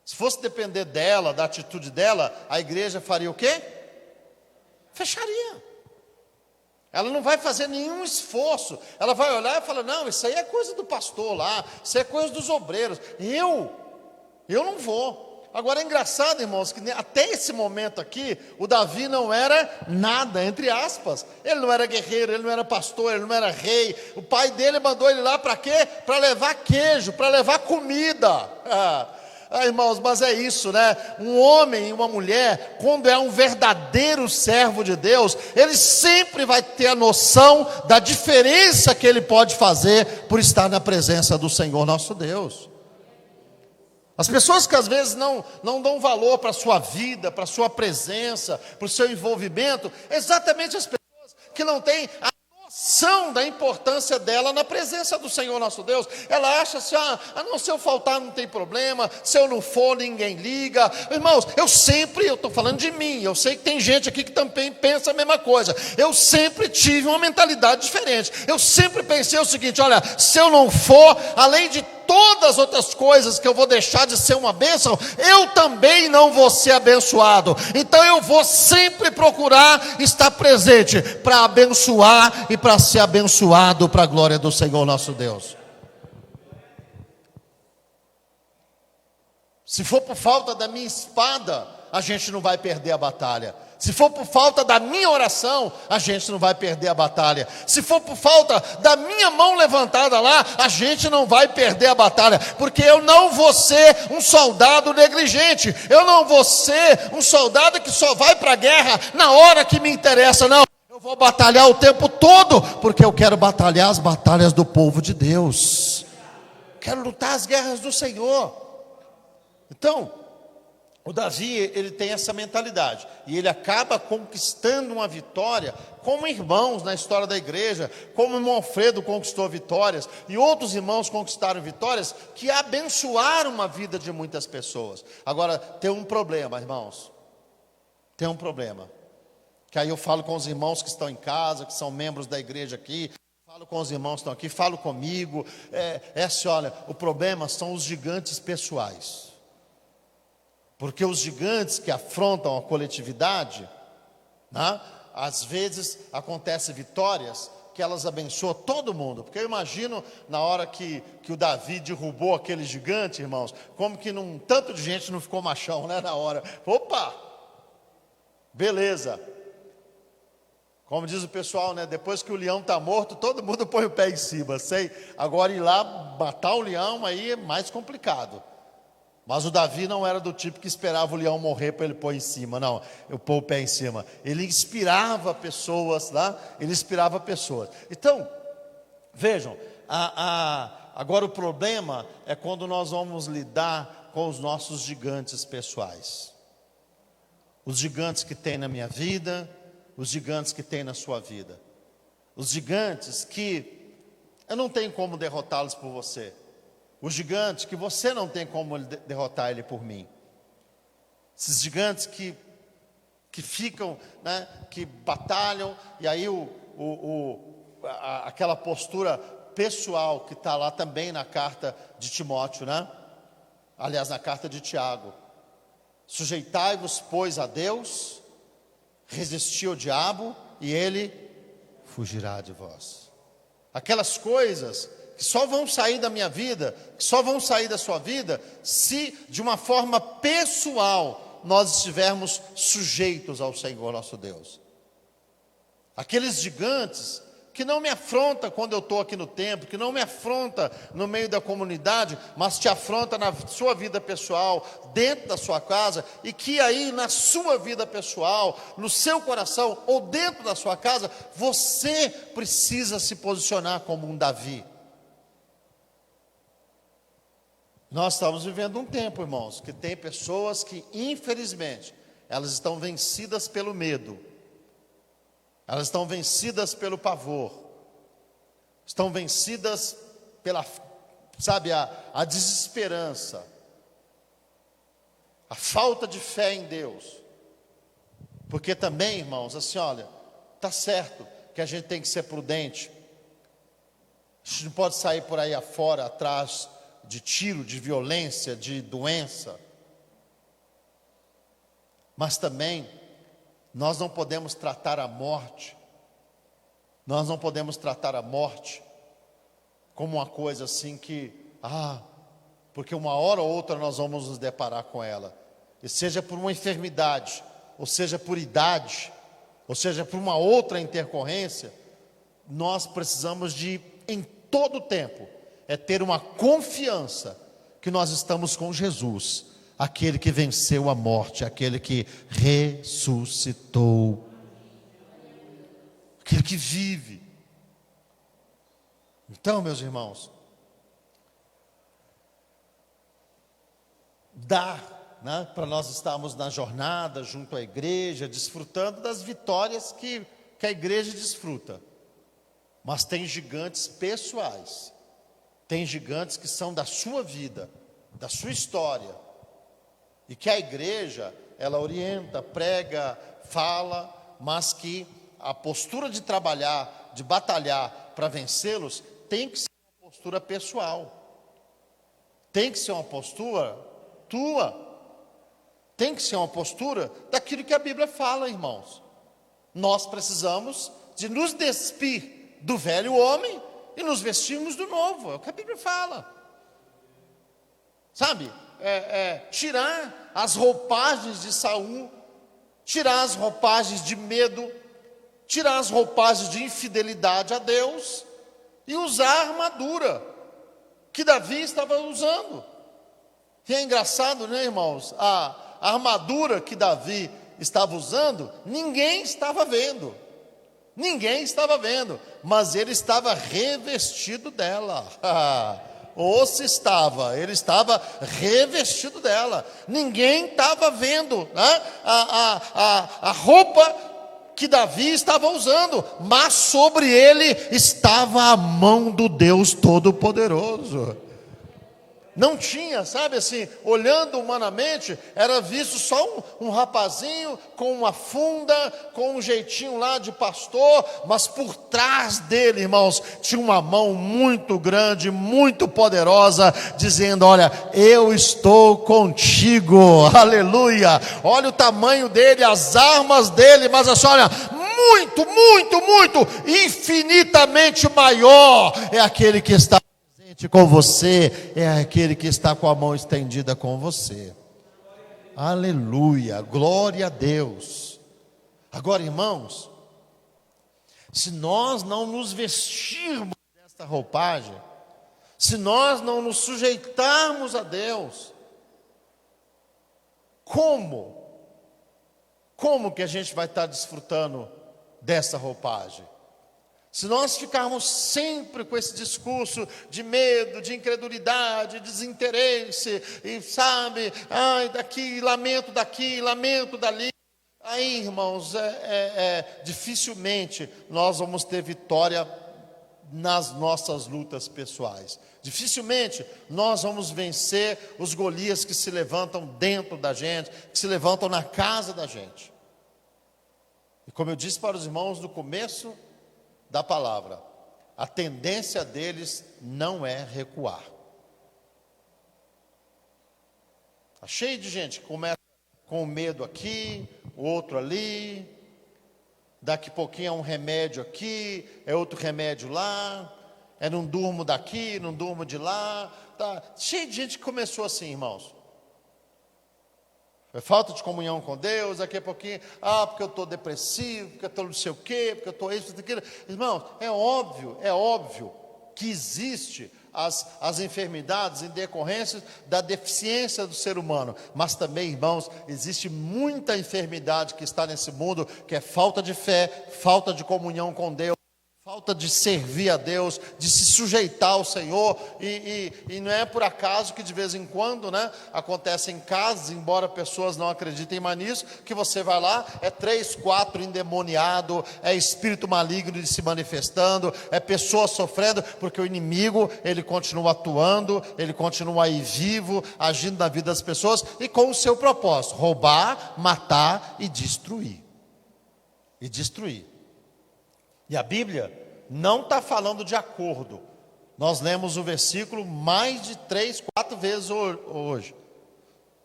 Se fosse depender dela, da atitude dela, a igreja faria o quê? Fecharia. Ela não vai fazer nenhum esforço. Ela vai olhar e falar, não, isso aí é coisa do pastor lá, isso é coisa dos obreiros. Eu não vou. Agora é engraçado, irmãos, que até esse momento aqui, o Davi não era nada, entre aspas. Ele não era guerreiro, ele não era pastor, ele não era rei. O pai dele mandou ele lá para quê? Para levar queijo, para levar comida. Irmãos, mas é isso, né? Um homem e uma mulher, quando é um verdadeiro servo de Deus, ele sempre vai ter a noção da diferença que ele pode fazer por estar na presença do Senhor nosso Deus. As pessoas que às vezes não dão valor para a sua vida, para a sua presença, para o seu envolvimento, exatamente as pessoas que não têm a noção da importância dela na presença do Senhor nosso Deus. Ela acha assim, não, se eu faltar não tem problema, se eu não for ninguém liga. Irmãos, eu estou falando de mim, eu sei que tem gente aqui que também pensa a mesma coisa. Eu sempre tive uma mentalidade diferente. Eu sempre pensei o seguinte, olha, se eu não for, além de todas as outras coisas que eu vou deixar de ser uma bênção, eu também não vou ser abençoado. Então eu vou sempre procurar estar presente para abençoar e para ser abençoado para a glória do Senhor nosso Deus. Se for por falta da minha espada, a gente não vai perder a batalha. Se for por falta da minha oração, a gente não vai perder a batalha. Se for por falta da minha mão levantada lá, a gente não vai perder a batalha. Porque eu não vou ser um soldado negligente. Eu não vou ser um soldado que só vai para a guerra na hora que me interessa, não. Eu vou batalhar o tempo todo, porque eu quero batalhar as batalhas do povo de Deus. Quero lutar as guerras do Senhor. Então, o Davi, ele tem essa mentalidade, e ele acaba conquistando uma vitória, como irmãos na história da igreja, como o irmão Alfredo conquistou vitórias, e outros irmãos conquistaram vitórias, que abençoaram a vida de muitas pessoas. Agora, tem um problema, irmãos, tem um problema, que aí eu falo com os irmãos que estão em casa, que são membros da igreja aqui, falo com os irmãos que estão aqui, falo comigo, olha, o problema são os gigantes pessoais. Porque os gigantes que afrontam a coletividade, né, às vezes acontecem vitórias que elas abençoam todo mundo. Porque eu imagino na hora que o Davi derrubou aquele gigante, irmãos, como que tanto de gente não ficou machão, né, na hora. Opa, beleza. Como diz o pessoal, né, depois que o leão está morto, todo mundo põe o pé em cima. Agora ir lá matar o leão aí é mais complicado. Mas o Davi não era do tipo que esperava o leão morrer para ele pôr em cima, não, eu pôr o pé em cima. Ele inspirava pessoas lá, ele inspirava pessoas. Então, vejam, agora o problema é quando nós vamos lidar com os nossos gigantes pessoais. Os gigantes que tem na minha vida, os gigantes que tem na sua vida. Os gigantes que eu não tenho como derrotá-los por você. O gigante que você não tem como derrotar ele por mim. Esses gigantes que ficam, né, que batalham, e aí aquela postura pessoal que está lá também na carta de Timóteo, né? Aliás, na carta de Tiago. Sujeitai-vos, pois, a Deus, resisti ao diabo, e ele fugirá de vós. Aquelas coisas que só vão sair da minha vida, que só vão sair da sua vida, se de uma forma pessoal nós estivermos sujeitos ao Senhor nosso Deus. Aqueles gigantes que não me afronta quando eu estou aqui no templo, que não me afronta no meio da comunidade, mas te afronta na sua vida pessoal, dentro da sua casa, e que aí na sua vida pessoal, no seu coração, ou dentro da sua casa, você precisa se posicionar como um Davi. Nós estamos vivendo um tempo, irmãos, que tem pessoas que, infelizmente, elas estão vencidas pelo medo, elas estão vencidas pelo pavor, estão vencidas pela, a desesperança, a falta de fé em Deus. Porque também, irmãos, assim, olha, está certo que a gente tem que ser prudente, a gente não pode sair por aí afora, atrás de tiro, de violência, de doença. Mas também, nós não podemos tratar a morte, como uma coisa assim que, porque uma hora ou outra nós vamos nos deparar com ela, e seja por uma enfermidade, ou seja por idade, ou seja por uma outra intercorrência, nós precisamos de, em todo o tempo, ter uma confiança que nós estamos com Jesus, aquele que venceu a morte, aquele que ressuscitou, aquele que vive. Então, meus irmãos, dá, né, para nós estarmos na jornada junto à igreja, desfrutando das vitórias que a igreja desfruta, mas tem gigantes pessoais, tem gigantes que são da sua vida, da sua história, e que a igreja, ela orienta, prega, fala, mas que a postura de trabalhar, de batalhar para vencê-los, tem que ser uma postura pessoal, tem que ser uma postura tua, tem que ser uma postura daquilo que a Bíblia fala, irmãos. Nós precisamos de nos despir do velho homem e nos vestirmos do novo, é o que a Bíblia fala. Sabe, tirar as roupagens de Saul, tirar as roupagens de medo, tirar as roupagens de infidelidade a Deus e usar a armadura que Davi estava usando. E é engraçado, né, irmãos? A armadura que Davi estava usando, ninguém estava vendo. Ninguém estava vendo, mas ele estava revestido dela. Ou se estava, ele estava revestido dela. Ninguém estava vendo, né? A roupa que Davi estava usando, mas sobre ele estava a mão do Deus Todo-Poderoso. Não tinha, sabe assim, olhando humanamente, era visto só um rapazinho com uma funda, com um jeitinho lá de pastor, mas por trás dele, irmãos, tinha uma mão muito grande, muito poderosa, dizendo: olha, eu estou contigo, aleluia. Olha o tamanho dele, as armas dele, mas assim, olha, muito, muito, muito, infinitamente maior é aquele que está com você, é aquele que está com a mão estendida com você. Aleluia, glória a Deus. Agora, irmãos, se nós não nos vestirmos desta roupagem, se nós não nos sujeitarmos a Deus, como que a gente vai estar desfrutando dessa roupagem? Se nós ficarmos sempre com esse discurso de medo, de incredulidade, de desinteresse, e sabe, ai, daqui, lamento dali, aí, irmãos, dificilmente nós vamos ter vitória nas nossas lutas pessoais. Dificilmente nós vamos vencer os Golias que se levantam dentro da gente, que se levantam na casa da gente. E como eu disse para os irmãos no começo da palavra, a tendência deles não é recuar. Está cheio de gente que começa com medo aqui, outro ali, daqui a pouquinho é um remédio aqui, é outro remédio lá, é não durmo daqui, não durmo de lá, tá cheio de gente que começou assim, irmãos. É falta de comunhão com Deus, daqui a pouquinho, porque eu estou depressivo, porque eu estou não sei o quê, porque eu estou isso, aquilo. Irmãos, é óbvio que existe as enfermidades em decorrência da deficiência do ser humano, mas também, irmãos, existe muita enfermidade que está nesse mundo, que é falta de fé, falta de comunhão com Deus, falta de servir a Deus, de se sujeitar ao Senhor, e não é por acaso que de vez em quando, né, acontece em casas, embora pessoas não acreditem mais nisso, que você vai lá, é 3, 4 endemoniado, é espírito maligno se manifestando, é pessoa sofrendo, porque o inimigo, ele continua atuando, ele continua aí vivo, agindo na vida das pessoas, e com o seu propósito, roubar, matar e destruir. E a Bíblia não está falando de acordo. Nós lemos o versículo mais de 3, 4 vezes hoje.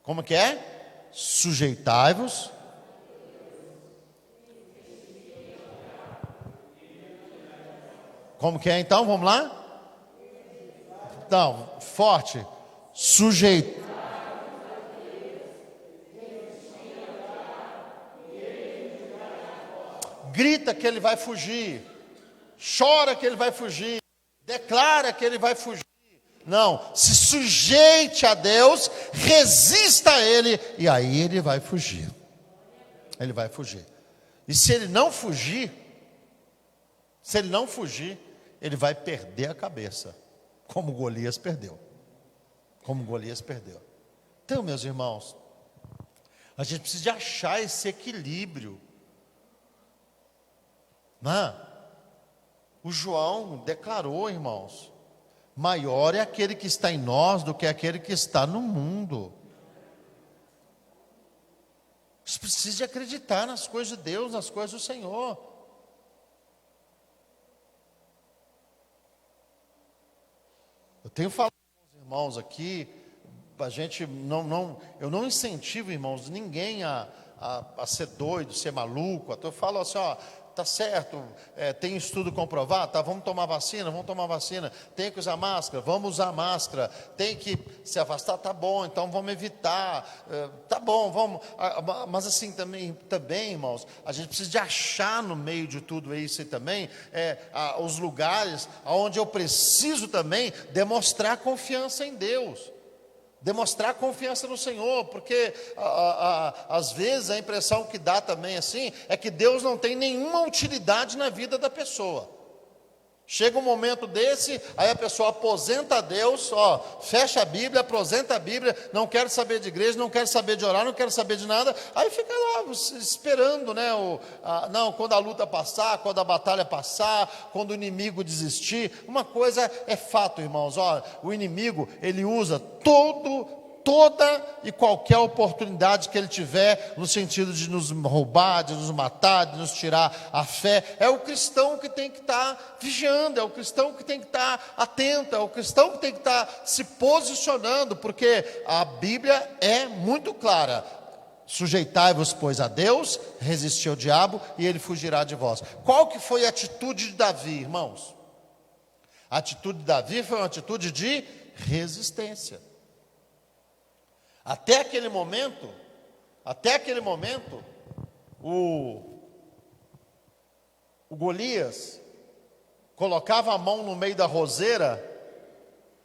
Como que é? Sujeitai-vos. Como que é então? Vamos lá? Então, forte. Sujeitai. Grita que ele vai fugir, chora que ele vai fugir, declara que ele vai fugir. Não, se sujeite a Deus, resista a Ele, e aí ele vai fugir. Ele vai fugir. E se ele não fugir, ele vai perder a cabeça, como Golias perdeu. Então, meus irmãos, a gente precisa de achar esse equilíbrio. O João declarou, irmãos, maior é aquele que está em nós do que aquele que está no mundo. Você precisa de acreditar nas coisas de Deus, nas coisas do Senhor. Eu tenho falado com os irmãos aqui, a gente eu não incentivo, irmãos, ninguém a ser doido, ser maluco. Eu falo assim, tá certo, tem estudo comprovado, tá, vamos tomar vacina, tem que usar máscara, vamos usar máscara, tem que se afastar, tá bom, então vamos evitar, tá bom, vamos, mas assim também, irmãos, a gente precisa de achar no meio de tudo isso e também, os lugares onde eu preciso também demonstrar confiança em Deus. Demonstrar confiança no Senhor, porque às vezes a impressão que dá também assim é que Deus não tem nenhuma utilidade na vida da pessoa. Chega um momento desse, aí a pessoa aposenta a Deus, fecha a Bíblia, aposenta a Bíblia, não quero saber de igreja, não quero saber de orar, não quero saber de nada, aí fica lá esperando, né? Não, quando a luta passar, quando a batalha passar, quando o inimigo desistir. Uma coisa é fato, irmãos, o inimigo, ele usa toda e qualquer oportunidade que ele tiver, no sentido de nos roubar, de nos matar, de nos tirar a fé. É o cristão que tem que estar vigiando, é o cristão que tem que estar atento, é o cristão que tem que estar se posicionando, porque a Bíblia é muito clara: sujeitai-vos, pois, a Deus, resisti ao diabo e ele fugirá de vós. Qual que foi a atitude de Davi, irmãos? A atitude de Davi foi uma atitude de resistência. Até aquele momento, o Golias colocava a mão no meio da roseira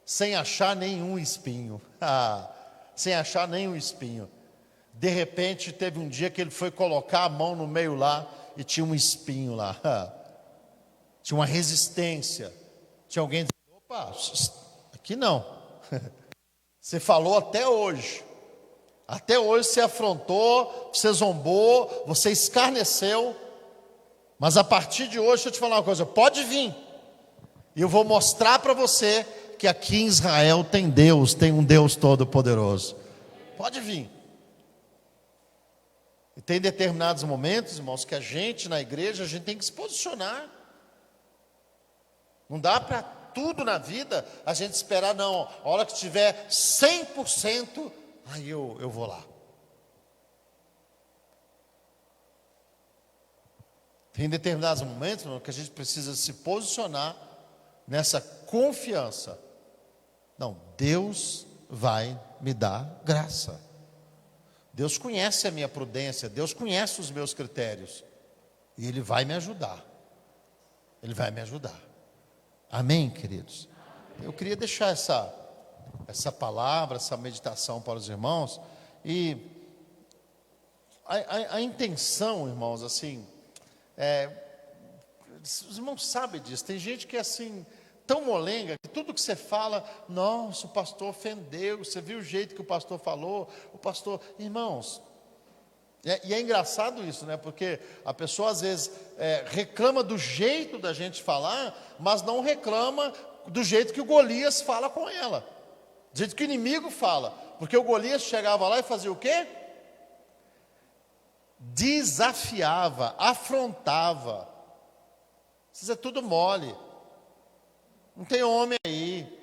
sem achar nenhum espinho. Sem achar nenhum espinho. De repente, teve um dia que ele foi colocar a mão no meio lá e tinha um espinho lá. Tinha uma resistência. Tinha alguém dizendo: opa, aqui não. Você falou até hoje. Até hoje você afrontou, você zombou, você escarneceu, mas a partir de hoje, deixa eu te falar uma coisa: pode vir, e eu vou mostrar para você que aqui em Israel tem Deus, tem um Deus todo-poderoso. Pode vir. E tem determinados momentos, irmãos, que a gente na igreja, a gente tem que se posicionar. Não dá para tudo na vida a gente esperar, não, a hora que tiver 100%, aí eu vou lá. Tem determinados momentos, irmão, que a gente precisa se posicionar nessa confiança. Não, Deus vai me dar graça. Deus conhece a minha prudência, Deus conhece os meus critérios, e Ele vai me ajudar. Ele vai me ajudar. Amém, queridos? Eu queria deixar essa palavra, essa meditação para os irmãos, e a intenção, irmãos, assim, os irmãos sabem disso. Tem gente que é assim, tão molenga, que tudo que você fala, nossa, o pastor ofendeu, você viu o jeito que o pastor falou, irmãos, e é engraçado isso, né? Porque a pessoa às vezes reclama do jeito da gente falar, mas não reclama do jeito que o Golias fala com ela, do jeito que o inimigo fala, porque o Golias chegava lá e fazia o quê? Desafiava, afrontava. Isso é tudo mole. Não tem homem aí.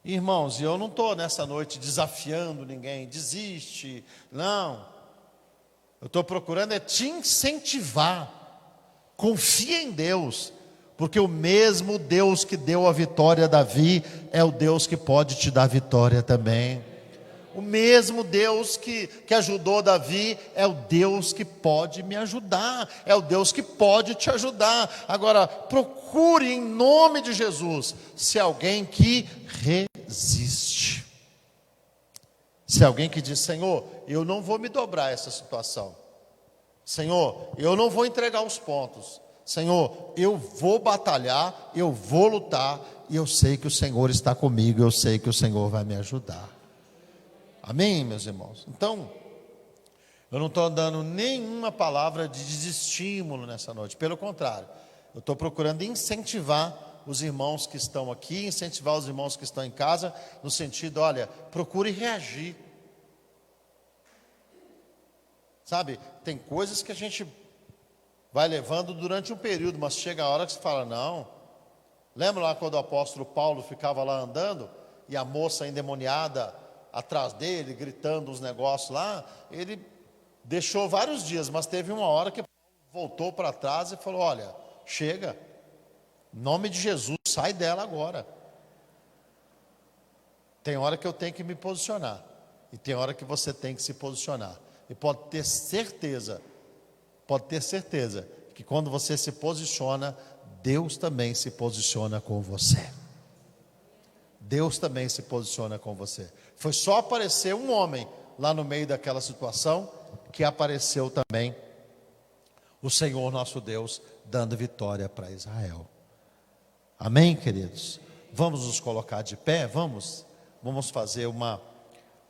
Irmãos, eu não estou nessa noite desafiando ninguém, desiste, não. Eu estou procurando te incentivar. Confia em Deus, porque o mesmo Deus que deu a vitória a Davi é o Deus que pode te dar vitória também. O mesmo Deus que ajudou Davi é o Deus que pode me ajudar, é o Deus que pode te ajudar. Agora, procure em nome de Jesus ser alguém que resiste. Se alguém que diz: Senhor, eu não vou me dobrar a essa situação. Senhor, eu não vou entregar os pontos. Senhor, eu vou batalhar, eu vou lutar, e eu sei que o Senhor está comigo, eu sei que o Senhor vai me ajudar. Amém, meus irmãos? Então, eu não estou dando nenhuma palavra de desestímulo nessa noite. Pelo contrário, eu estou procurando incentivar os irmãos que estão aqui, incentivar os irmãos que estão em casa, no sentido, olha, procure reagir. Sabe, tem coisas que a gente vai levando durante um período, mas chega a hora que você fala: não. Lembra lá quando o apóstolo Paulo ficava lá andando, e a moça endemoniada atrás dele, gritando os negócios lá? Ele deixou vários dias, mas teve uma hora que voltou para trás e falou: olha, chega, em nome de Jesus, sai dela agora. Tem hora que eu tenho que me posicionar, e tem hora que você tem que se posicionar. E pode ter certeza que quando você se posiciona, Deus também se posiciona com você. Deus também se posiciona com você. Foi só aparecer um homem lá no meio daquela situação que apareceu também o Senhor nosso Deus dando vitória para Israel. Amém, queridos? Vamos nos colocar de pé, vamos fazer uma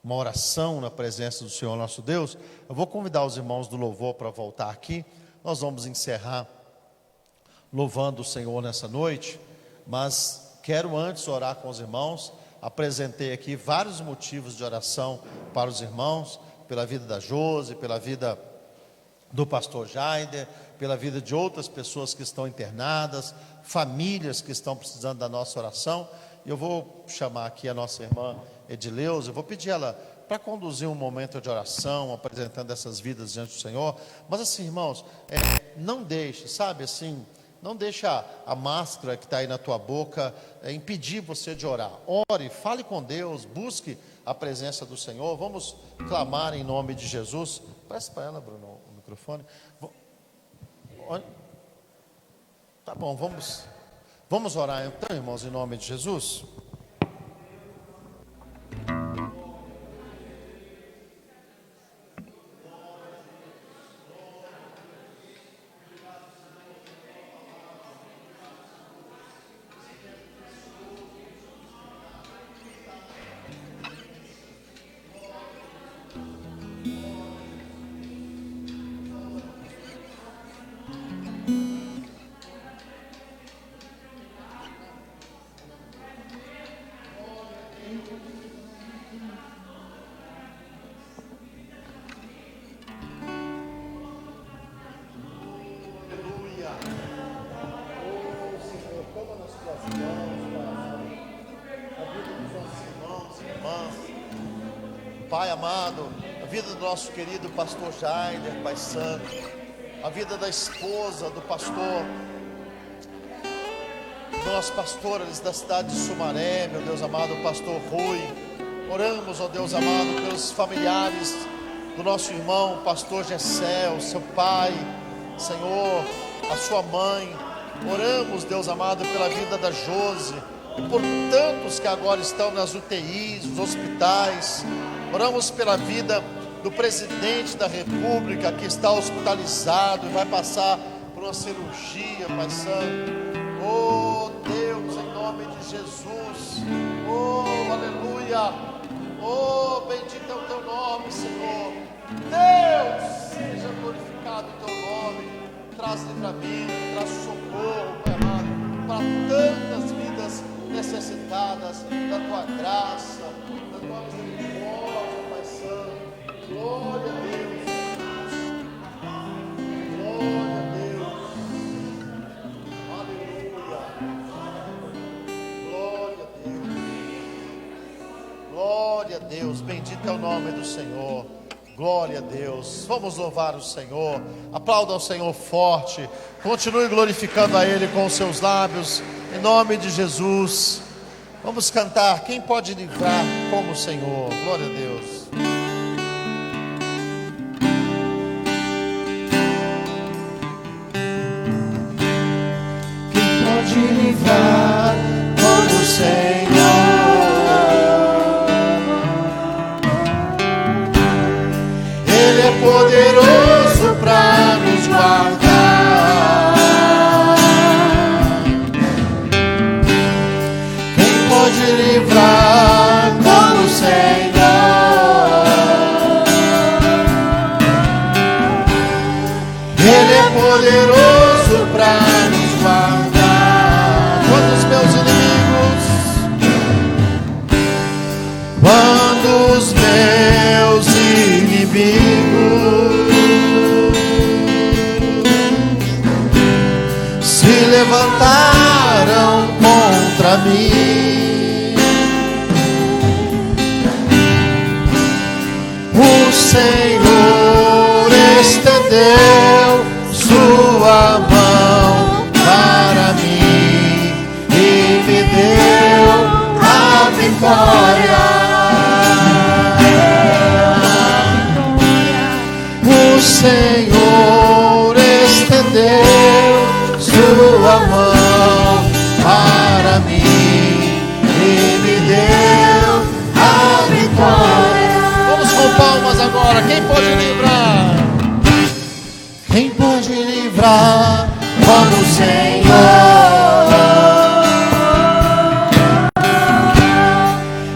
oração na presença do Senhor nosso Deus. Eu vou convidar os irmãos do louvor para voltar aqui. Nós vamos encerrar louvando o Senhor nessa noite, mas quero antes orar com os irmãos. Apresentei aqui vários motivos de oração para os irmãos, pela vida da Josi, pela vida do pastor Jaider, pela vida de outras pessoas que estão internadas, famílias que estão precisando da nossa oração. E eu vou chamar aqui a nossa irmã Edileuza, eu vou pedir ela para conduzir um momento de oração, apresentando essas vidas diante do Senhor. Mas assim, irmãos, não deixe, sabe assim, não deixa a máscara que está aí na tua boca impedir você de orar. Ore, fale com Deus, busque a presença do Senhor. Vamos clamar em nome de Jesus. Presta para ela, Bruno, o microfone. Tá bom, vamos orar então, irmãos, em nome de Jesus. Pai amado, a vida do nosso querido pastor Jaider, Pai Santo, a vida da esposa do pastor, do nosso pastor da cidade de Sumaré, meu Deus amado, o pastor Rui. Oramos, ó Deus amado, pelos familiares do nosso irmão, pastor Gessel, seu pai, Senhor, a sua mãe. Oramos, Deus amado, pela vida da Josi e por tantos que agora estão nas UTIs, nos hospitais. Oramos pela vida do presidente da República que está hospitalizado e vai passar por uma cirurgia, Pai Santo. Oh Deus, em nome de Jesus. Oh, aleluia. Oh, bendito é o teu nome, Senhor. Deus, seja glorificado o teu nome. Traz livramento, traz socorro, Pai amado, para tantas vidas necessitadas da tua graça, da tua misericórdia, Pai Santo. Glória a Deus. Glória a Deus. Aleluia. Glória a Deus. Glória a Deus. Bendito é o nome do Senhor. Glória a Deus. Vamos louvar o Senhor. Aplauda ao Senhor forte. Continue glorificando a Ele com os seus lábios. Em nome de Jesus. Vamos cantar. Quem pode livrar como o Senhor? Glória a Deus. Quem pode livrar como o Senhor? Ele é poderoso para nos guardar. Quem pode livrar como o Senhor? Ele é poderoso para nos guardar. Quando os meus inimigos, quando os meus inimigos se levantaram contra mim, o Senhor estendeu sua vitória. O Senhor estendeu sua mão para mim e me deu a vitória. Vamos com palmas agora. Quem pode livrar? Quem pode livrar como o Senhor?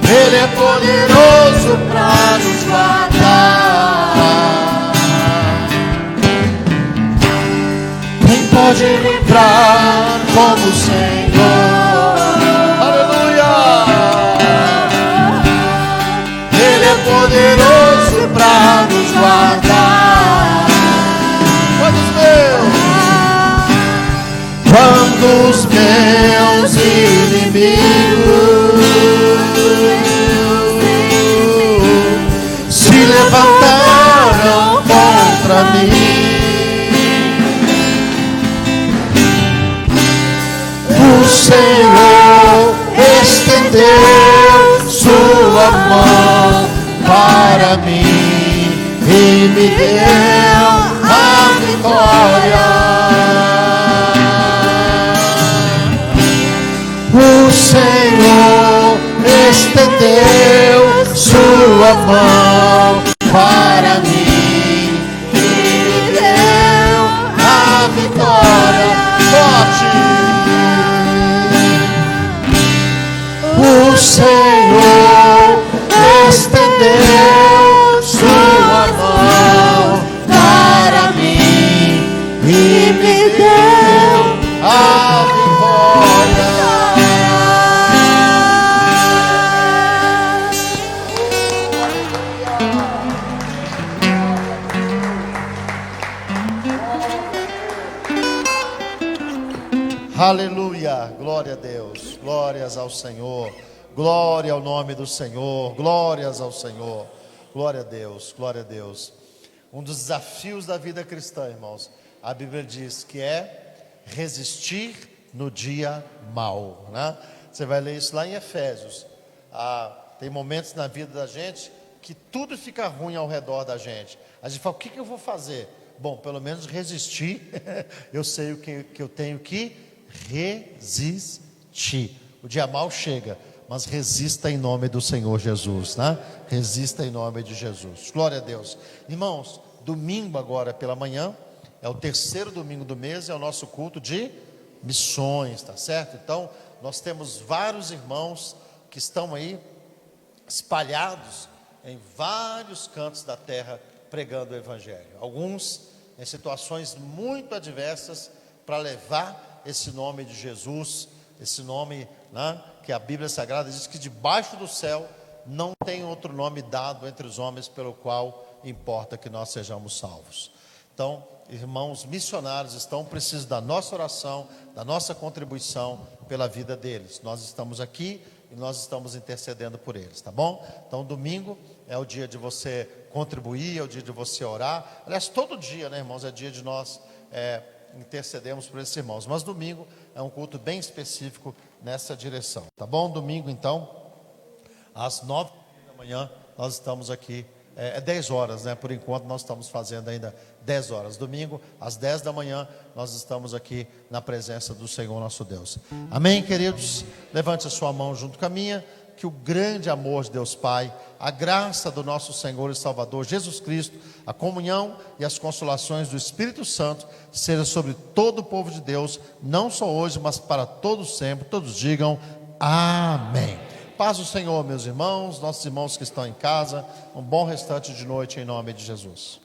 Ele é poderoso para nos guardar. Quem pode livrar como o Senhor? Aleluia! Ele é poderoso para nos guardar. Quando os meus inimigos se levantaram contra mim, o Senhor estendeu sua mão para mim e me deu a vitória. O Senhor estendeu sua mão para mim e me deu a vitória. Forte! O Senhor estendeu sua mão para mim e me deu a vitória. Aleluia, glória a Deus, glórias ao Senhor, glória ao nome do Senhor, glórias ao Senhor, glória a Deus, glória a Deus. Um dos desafios da vida cristã, irmãos, a Bíblia diz que é resistir no dia mau, né? Você vai ler isso lá em Efésios. Tem momentos na vida da gente que tudo fica ruim ao redor da gente. A gente fala, o que eu vou fazer? Bom, pelo menos resistir, eu sei o que eu tenho que resistir. O dia mau chega, mas resista em nome do Senhor Jesus, né? Resista em nome de Jesus. Glória a Deus. Irmãos, domingo agora pela manhã é o terceiro domingo do mês, é o nosso culto de missões, tá certo? Então, nós temos vários irmãos que estão aí espalhados em vários cantos da terra pregando o evangelho. Alguns em situações muito adversas para levar esse nome de Jesus, esse nome, né, que a Bíblia Sagrada diz que debaixo do céu não tem outro nome dado entre os homens pelo qual importa que nós sejamos salvos. Então, irmãos missionários estão precisando da nossa oração, da nossa contribuição pela vida deles. Nós estamos aqui e nós estamos intercedendo por eles, tá bom? Então, domingo é o dia de você contribuir, é o dia de você orar. Aliás, todo dia, né, irmãos, é dia de nós intercedemos por esses irmãos, mas domingo é um culto bem específico nessa direção, tá bom? Domingo então, às 9 da manhã, nós estamos aqui, 10 horas, né? Por enquanto nós estamos fazendo ainda 10 horas, domingo, às 10 da manhã, nós estamos aqui na presença do Senhor nosso Deus. Amém, queridos? Levante a sua mão junto com a minha. Que o grande amor de Deus Pai, a graça do nosso Senhor e Salvador Jesus Cristo, a comunhão e as consolações do Espírito Santo seja sobre todo o povo de Deus, não só hoje, mas para todos sempre. Todos digam amém. Paz do Senhor, meus irmãos, nossos irmãos que estão em casa, um bom restante de noite em nome de Jesus.